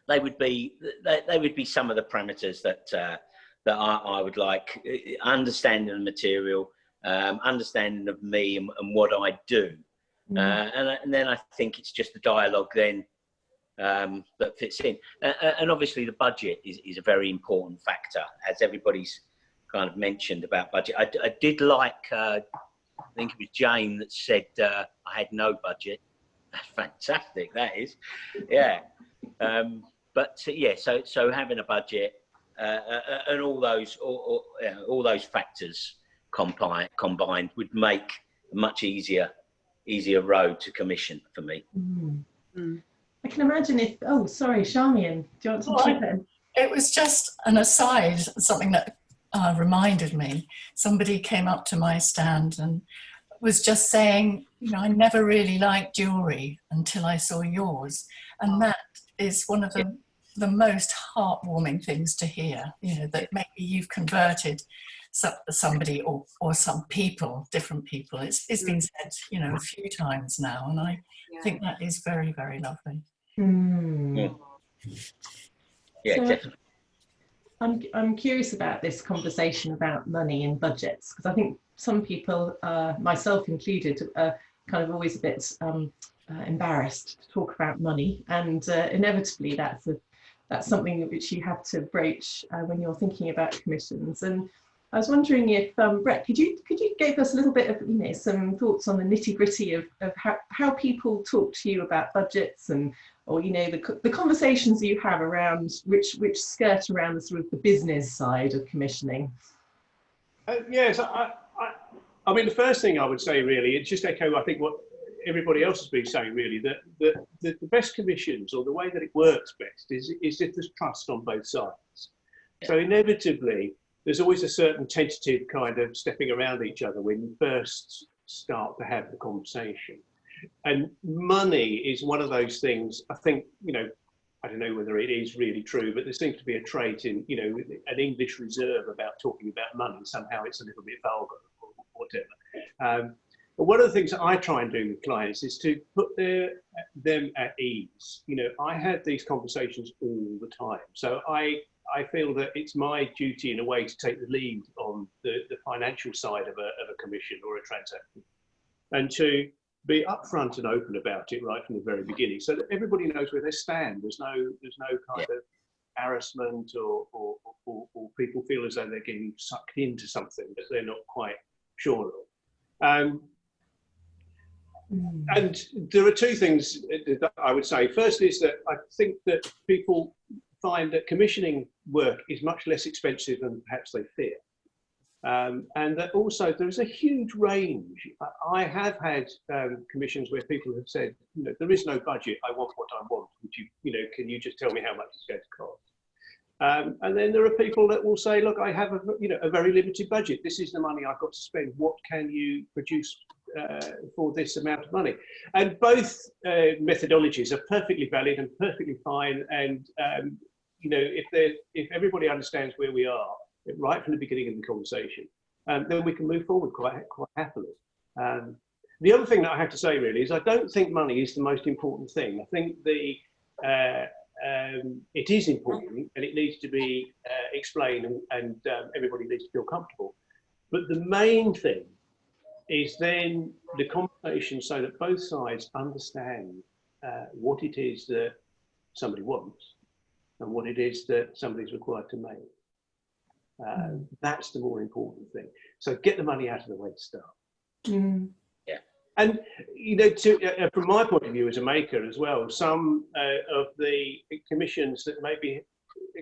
they would be some of the parameters that I would like: understanding the material, understanding of me and what I do, and then I think it's just the dialogue then that fits in, and obviously the budget is a very important factor, as everybody's kind of mentioned about budget. I did like, I think it was Jane that said I had no budget. Fantastic, that is, yeah. So having a budget and all those factors combined would make a much easier road to commission for me. I can imagine if. Oh, sorry, Charmian, do you want to chip in? It was just an aside, something that reminded me. Somebody came up to my stand and was just saying, I never really liked jewellery until I saw yours, and that is one of the most heartwarming things to hear. That maybe you've converted somebody or some people, different people. It's been said, a few times now, and I think that is very, very lovely. Yeah, so, definitely. I'm curious about this conversation about money and budgets, because I think some people, myself included, are kind of always a bit embarrassed to talk about money, and inevitably that's something which you have to broach when you're thinking about commissions. And I was wondering if Brett, could you give us a little bit of some thoughts on the nitty-gritty of how people talk to you about budgets, or the conversations you have around which skirt around the sort of the business side of commissioning. Yes, I mean, the first thing I would say really, it's just echo I think what everybody else has been saying really, that the best commissions, or the way that it works best, is if there's trust on both sides. So inevitably there's always a certain tentative kind of stepping around each other when you first start to have the conversation. And money is one of those things, I think, I don't know whether it is really true, but there seems to be a trait in, an English reserve about talking about money. Somehow it's a little bit vulgar or whatever. But one of the things that I try and do with clients is to put them at ease. I have these conversations all the time. So I feel that it's my duty in a way to take the lead on the financial side of a commission or a transaction, and to be upfront and open about it right from the very beginning, so that everybody knows where they stand. There's no kind of harassment or people feel as though they're getting sucked into something that they're not quite sure of. And there are two things that I would say. First is that I think that people find that commissioning work is much less expensive than perhaps they fear. And that also there's a huge range. I have had commissions where people have said, you know, there is no budget, I want what I want. Would you know, can you just tell me how much it's going to cost? And then there are people that will say, look, I have a very limited budget. This is the money I've got to spend. What can you produce for this amount of money? And both methodologies are perfectly valid and perfectly fine. And you know, if everybody understands where we are right from the beginning of the conversation, then we can move forward quite happily. The other thing that I have to say really is I don't think money is the most important thing. I think it is important and it needs to be explained, and everybody needs to feel comfortable. But the main thing is then the conversation so that both sides understand what it is that somebody wants and what it is that somebody's required to make. That's the more important thing. So get the money out of the way to start. Yeah. And you know, from my point of view as a maker as well, some of the commissions that maybe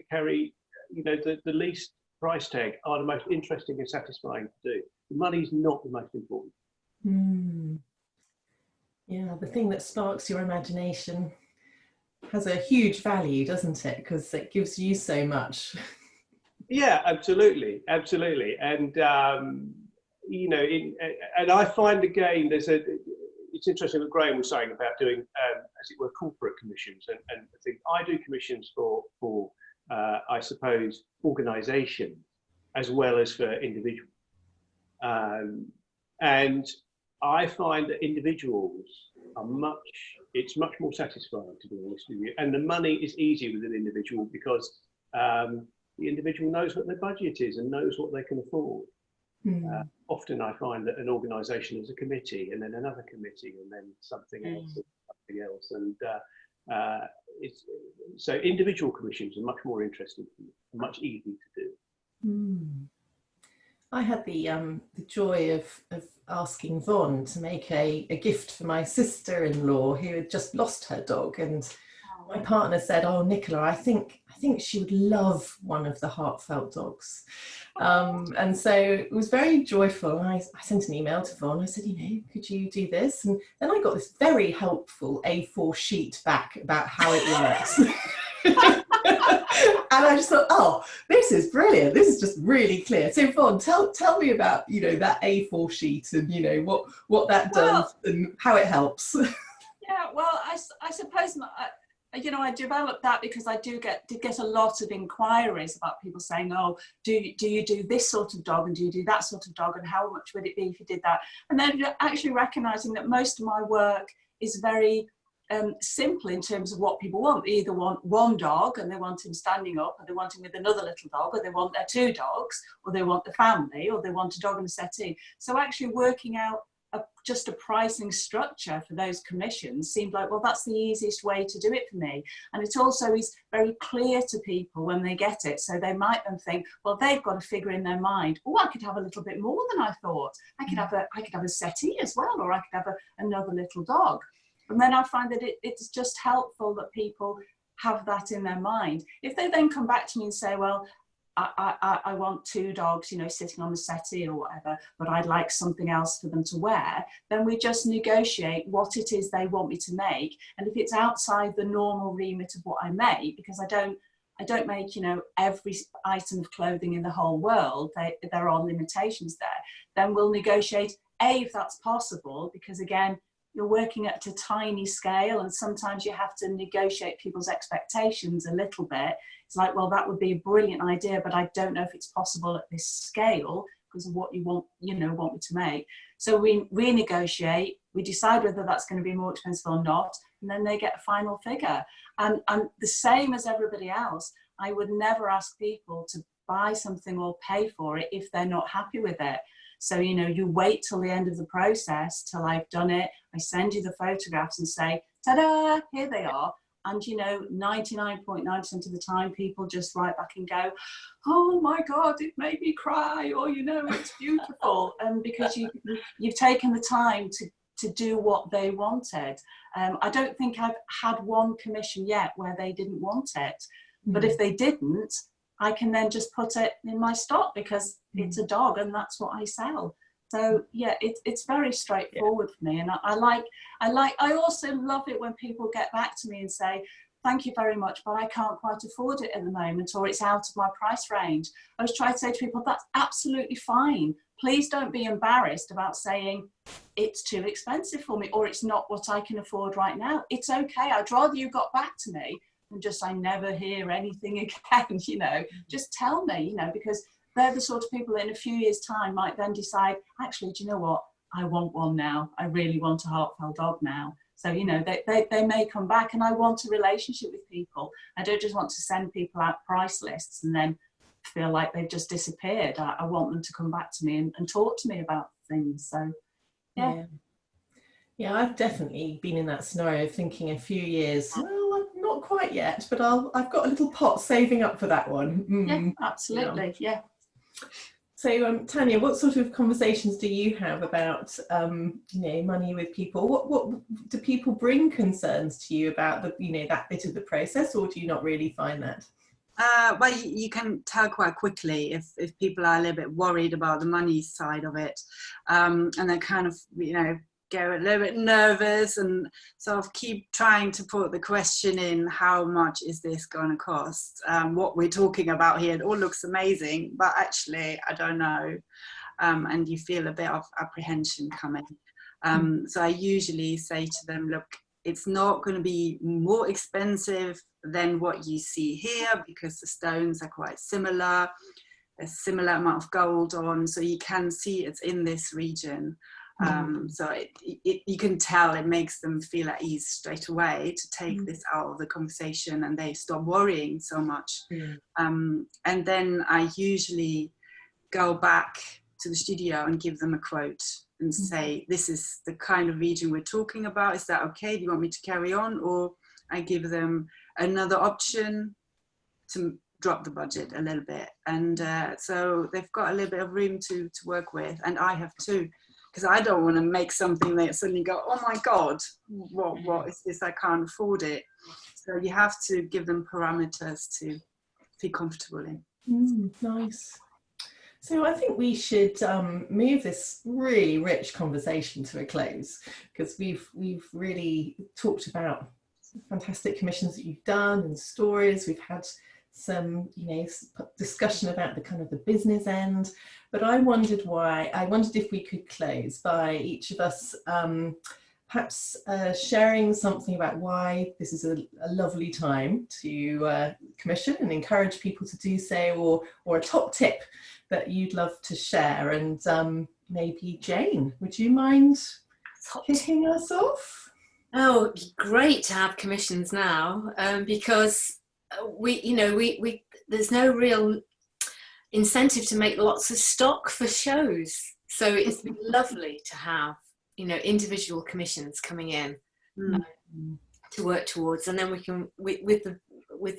carry, you know, the least price tag are the most interesting and satisfying to do. The money's not the most important. Yeah, the thing that sparks your imagination has a huge value, doesn't it? Because it gives you so much. Yeah, absolutely, and you know, and I find again it's interesting what Graeme was saying about doing, as it were, corporate commissions, and I think I do commissions for I suppose organisations as well as for individuals, and I find that individuals are it's much more satisfying, to be honest with you, and the money is easy with an individual because the individual knows what their budget is and knows what they can afford. Often I find that an organisation is a committee and then another committee and then something else and something else. And so individual commissions are much more interesting for me, much easier to do. I had the joy of asking Vaughn to make a gift for my sister-in-law who had just lost her dog, and my partner said, "Oh, Nicola, I think she would love one of the Heartfelt dogs." And so it was very joyful. I sent an email to Vaughn. I said, you know, could you do this? And then I got this very helpful A4 sheet back about how it works. And I just thought, oh, this is brilliant. This is just really clear. So Vaughn, tell me about, you know, that A4 sheet and, you know, what that does and how it helps. Yeah, well, I suppose you know, I developed that because I did get a lot of inquiries about people saying, oh, do you do this sort of dog and do you do that sort of dog, and how much would it be if you did that? And then actually recognising that most of my work is very simple in terms of what people want. They either want one dog and they want him standing up, or they want him with another little dog, or they want their two dogs, or they want the family, or they want a dog and a settee. So actually working out just a pricing structure for those commissions seemed like, well, that's the easiest way to do it for me. And it also is very clear to people when they get it. So they might then think, well, they've got to figure in their mind, oh, I could have a little bit more than I thought. I could have a settee as well, or I could have another little dog. And then I find that it's just helpful that people have that in their mind. If they then come back to me and say, well, I want two dogs, you know, sitting on the settee or whatever, but I'd like something else for them to wear, then we just negotiate what it is they want me to make. And if it's outside the normal remit of what I make, because I don't make, you know, every item of clothing in the whole world, there are limitations there, then we'll negotiate, if that's possible, because again, you're working at a tiny scale and sometimes you have to negotiate people's expectations a little bit. It's like, well, that would be a brilliant idea, but I don't know if it's possible at this scale because of what you want, you know, want me to make. So we negotiate, we decide whether that's going to be more expensive or not, and then they get a final figure. And the same as everybody else, I would never ask people buy something or pay for it if they're not happy with it. So, you know, you wait till the end of the process, till I've done it. I send you the photographs and say, ta-da, here they are. And, you know, 99.9% of the time, people just write back and go, oh my God, it made me cry, or, you know, it's beautiful. And because you've taken the time to do what they wanted. I don't think I've had one commission yet where they didn't want it. But if they didn't, I can then just put it in my stock because it's a dog and that's what I sell. So yeah, it's very straightforward for me. And I also love it when people get back to me and say, thank you very much, but I can't quite afford it at the moment, or it's out of my price range. I was trying to say to people, that's absolutely fine. Please don't be embarrassed about saying it's too expensive for me, or it's not what I can afford right now. It's okay. I'd rather you got back to me than just I never hear anything again, you know. Just tell me, you know, because they're the sort of people in a few years' time might then decide, actually, do you know what? I want one now. I really want a Heartfelt dog now. So, you know, they may come back, and I want a relationship with people. I don't just want to send people out price lists and then feel like they've just disappeared. I want them to come back to me and talk to me about things. So, yeah, I've definitely been in that scenario, thinking a few years, well, not quite yet, but I've got a little pot saving up for that one. Yeah, absolutely, yeah. So, Tanja, what sort of conversations do you have about, you know, money with people? What do people bring concerns to you about the, you know, that bit of the process, or do you not really find that? Well, you can tell quite quickly if people are a little bit worried about the money side of it, and they kind of, you know, get a little bit nervous and sort of keep trying to put the question in, how much is this going to cost? What we're talking about here, it all looks amazing, but actually I don't know, and you feel a bit of apprehension coming. So I usually say to them, look, it's not going to be more expensive than what you see here because the stones are quite similar, a similar amount of gold on, so you can see it's in this region. So you can tell it makes them feel at ease straight away to take this out of the conversation, and they stop worrying so much. And then I usually go back to the studio and give them a quote and say, this is the kind of region we're talking about. Is that okay? Do you want me to carry on? Or I give them another option to drop the budget a little bit. And so they've got a little bit of room to work with. And I have too, because I don't want to make something that suddenly go, oh my God, what is this? I can't afford it. So you have to give them parameters to feel comfortable in. Nice. So I think we should move this really rich conversation to a close, because we've really talked about fantastic commissions that you've done and stories. We've had some, you know, discussion about the kind of the business end, but I wondered if we could close by each of us perhaps sharing something about why this is a lovely time to commission and encourage people to do so, or a top tip that you'd love to share. And maybe Jane, would you mind kicking us off? Oh, it'd be great to have commissions now, because we there's no real incentive to make lots of stock for shows. So it's been lovely to have, you know, individual commissions coming in to work towards, and then we can with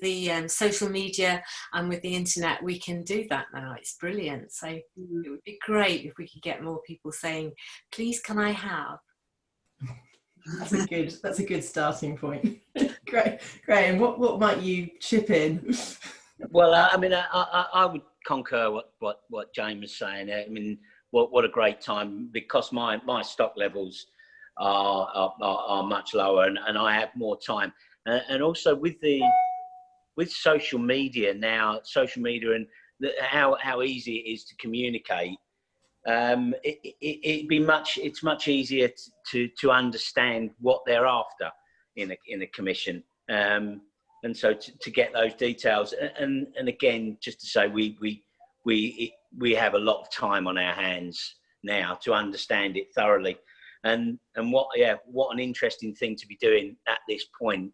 the social media and with the internet, we can do that now. It's brilliant. So it would be great if we could get more people saying, please, can I have? That's a good starting point. Great. Graeme, what might you chip in? Well, I mean, I would concur what Jane was saying. I mean, what a great time, because my stock levels are much lower, and I have more time, and also with social media now, and how easy it is to communicate. It's much easier to understand what they're after in a commission, and so to get those details, and again, just to say we have a lot of time on our hands now to understand it thoroughly, and what an interesting thing to be doing at this point,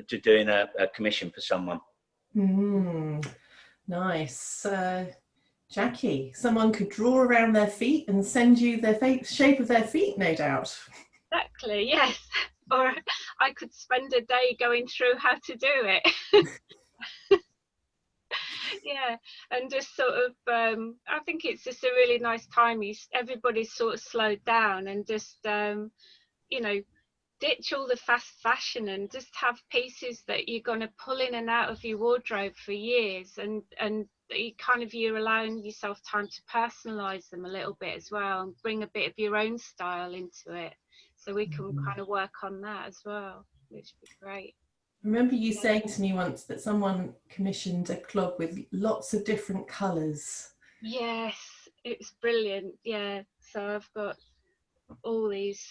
to doing a commission for someone. Nice. Jackie, someone could draw around their feet and send you the shape of their feet, no doubt. Exactly, yes. Or I could spend a day going through how to do it. Yeah, and just sort of, I think it's just a really nice time. Everybody's sort of slowed down and just, you know, ditch all the fast fashion and just have pieces that you're going to pull in and out of your wardrobe for years, and you're allowing yourself time to personalize them a little bit as well and bring a bit of your own style into it, so we can kind of work on that as well, which would be great. I remember you saying to me once that someone commissioned a clog with lots of different colours. Yes, it's brilliant. Yeah, so I've got all these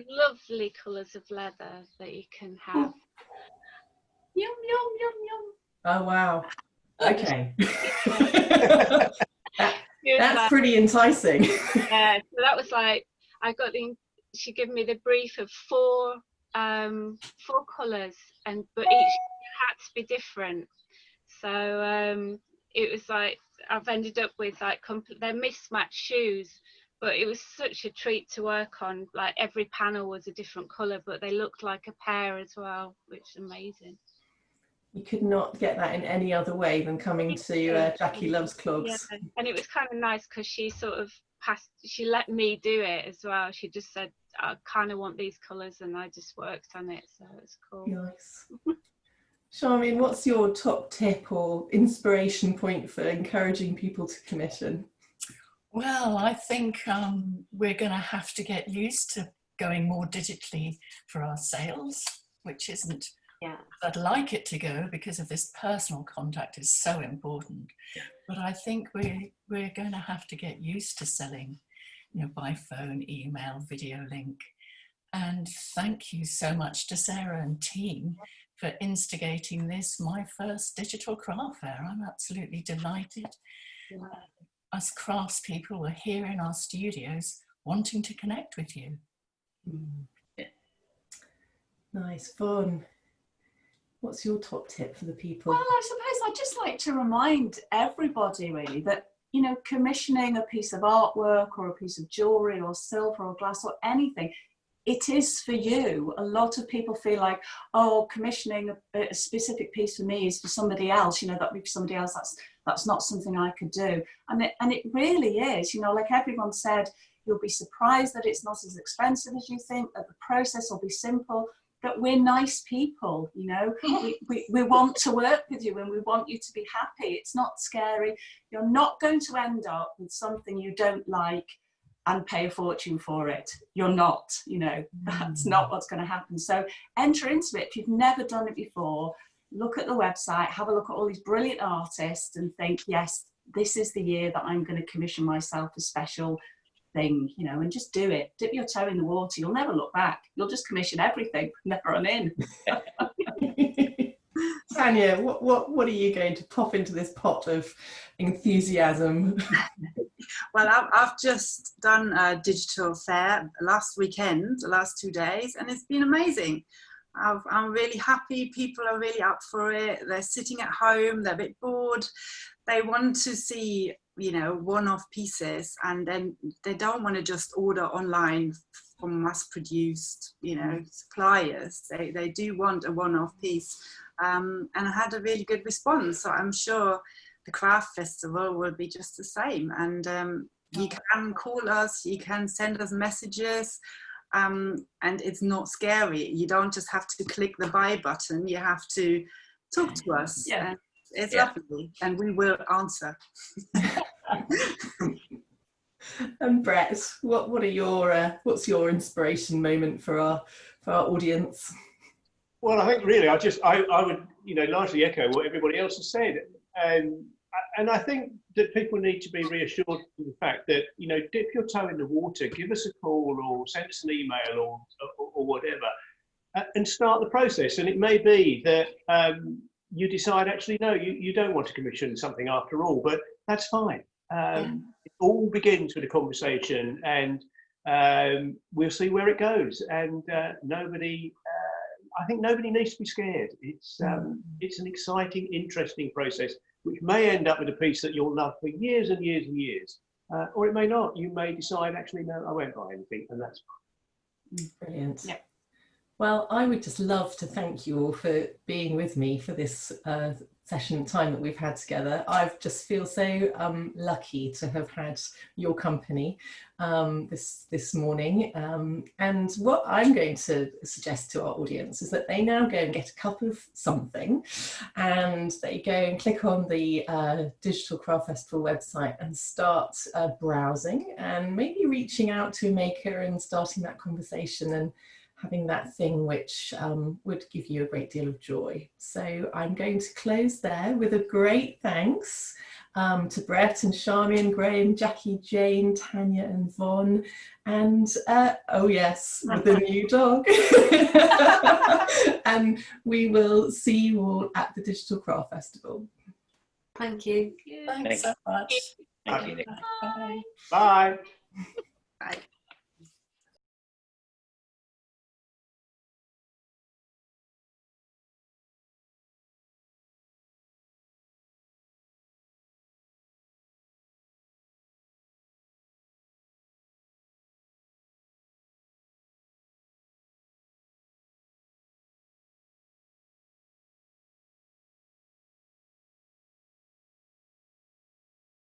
lovely colours of leather that you can have. Yum, yum, yum, yum. Oh, wow. Okay. That's pretty enticing. Yeah, so that was like, she gave me the brief of four colours, but each had to be different. So it was like, I've ended up with like they're mismatched shoes, but it was such a treat to work on. Like every panel was a different colour, but they looked like a pair as well, which is amazing. You could not get that in any other way than coming to Jackie Loves Clogs. Yeah. And it was kind of nice because she sort of she let me do it as well. She just said, I kind of want these colours, and I just worked on it, so it's cool. Nice. Charmian, what's your top tip or inspiration point for encouraging people to commission? Well, I think we're going to have to get used to going more digitally for our sales, which isn't, I'd like it to go because of this personal contact is so important. But I think we're going to have to get used to selling, you know, by phone, email, video link. And thank you so much to Sarah and team for instigating this, my first digital craft fair. I'm absolutely delighted. Us craftspeople are here in our studios wanting to connect with you. Nice, fun. What's your top tip for the people? Well, I suppose I'd just like to remind everybody really that, you know, commissioning a piece of artwork or a piece of jewellery or silver or glass or anything, it is for you. A lot of people feel like, oh, commissioning a specific piece for me is for somebody else, you know, that would be for somebody else, that's not something I could do. And it really is, you know, like everyone said, you'll be surprised that it's not as expensive as you think, that the process will be simple, that we're nice people, you know, we want to work with you and we want you to be happy. It's not scary. You're not going to end up with something you don't like and pay a fortune for it. You're not, you know, that's not what's going to happen. So enter into it. If you've never done it before, look at the website, have a look at all these brilliant artists and think, yes, this is the year that I'm going to commission myself a special thing, you know, and just do it. Dip your toe in the water. You'll never look back. You'll just commission everything from there on in. Tanja, what are you going to pop into this pot of enthusiasm? Well, I've just done a digital fair last weekend, the last 2 days, and it's been amazing. I'm really happy. People are really up for it. They're sitting at home. They're a bit bored. They want to see, you know, one-off pieces, and then they don't want to just order online from mass-produced, you know, suppliers. They do want a one-off piece, and I had a really good response. So I'm sure the craft festival will be just the same. And you can call us, you can send us messages, and it's not scary. You don't just have to click the buy button. You have to talk to us. Yeah. It's lovely, and we will answer. And Brett, what are your what's your inspiration moment for our audience? Well, I think really, I would, you know, largely echo what everybody else has said, and I think that people need to be reassured of the fact that, you know, dip your toe in the water, give us a call or send us an email or whatever, and start the process. And it may be that you decide, actually, no, you don't want to commission something after all, but that's fine. It all begins with a conversation, and we'll see where it goes. And I think nobody needs to be scared. It's an exciting, interesting process, which may end up with a piece that you'll love for years and years and years. Or it may not. You may decide, actually, no, I won't buy anything, and that's fine. Brilliant. Yeah. Well, I would just love to thank you all for being with me for this session time that we've had together. I just feel so lucky to have had your company this morning. And what I'm going to suggest to our audience is that they now go and get a cup of something, and they go and click on the Digital Craft Festival website and start browsing and maybe reaching out to a maker and starting that conversation and having that thing which would give you a great deal of joy. So I'm going to close there with a great thanks to Brett and Charmian, Graeme, Jackie, Jane, Tanja and Von, and oh yes, the new dog. And we will see you all at the Digital Craft Festival. Thank you. Thanks so much. Thank you, Nick. Bye. Bye.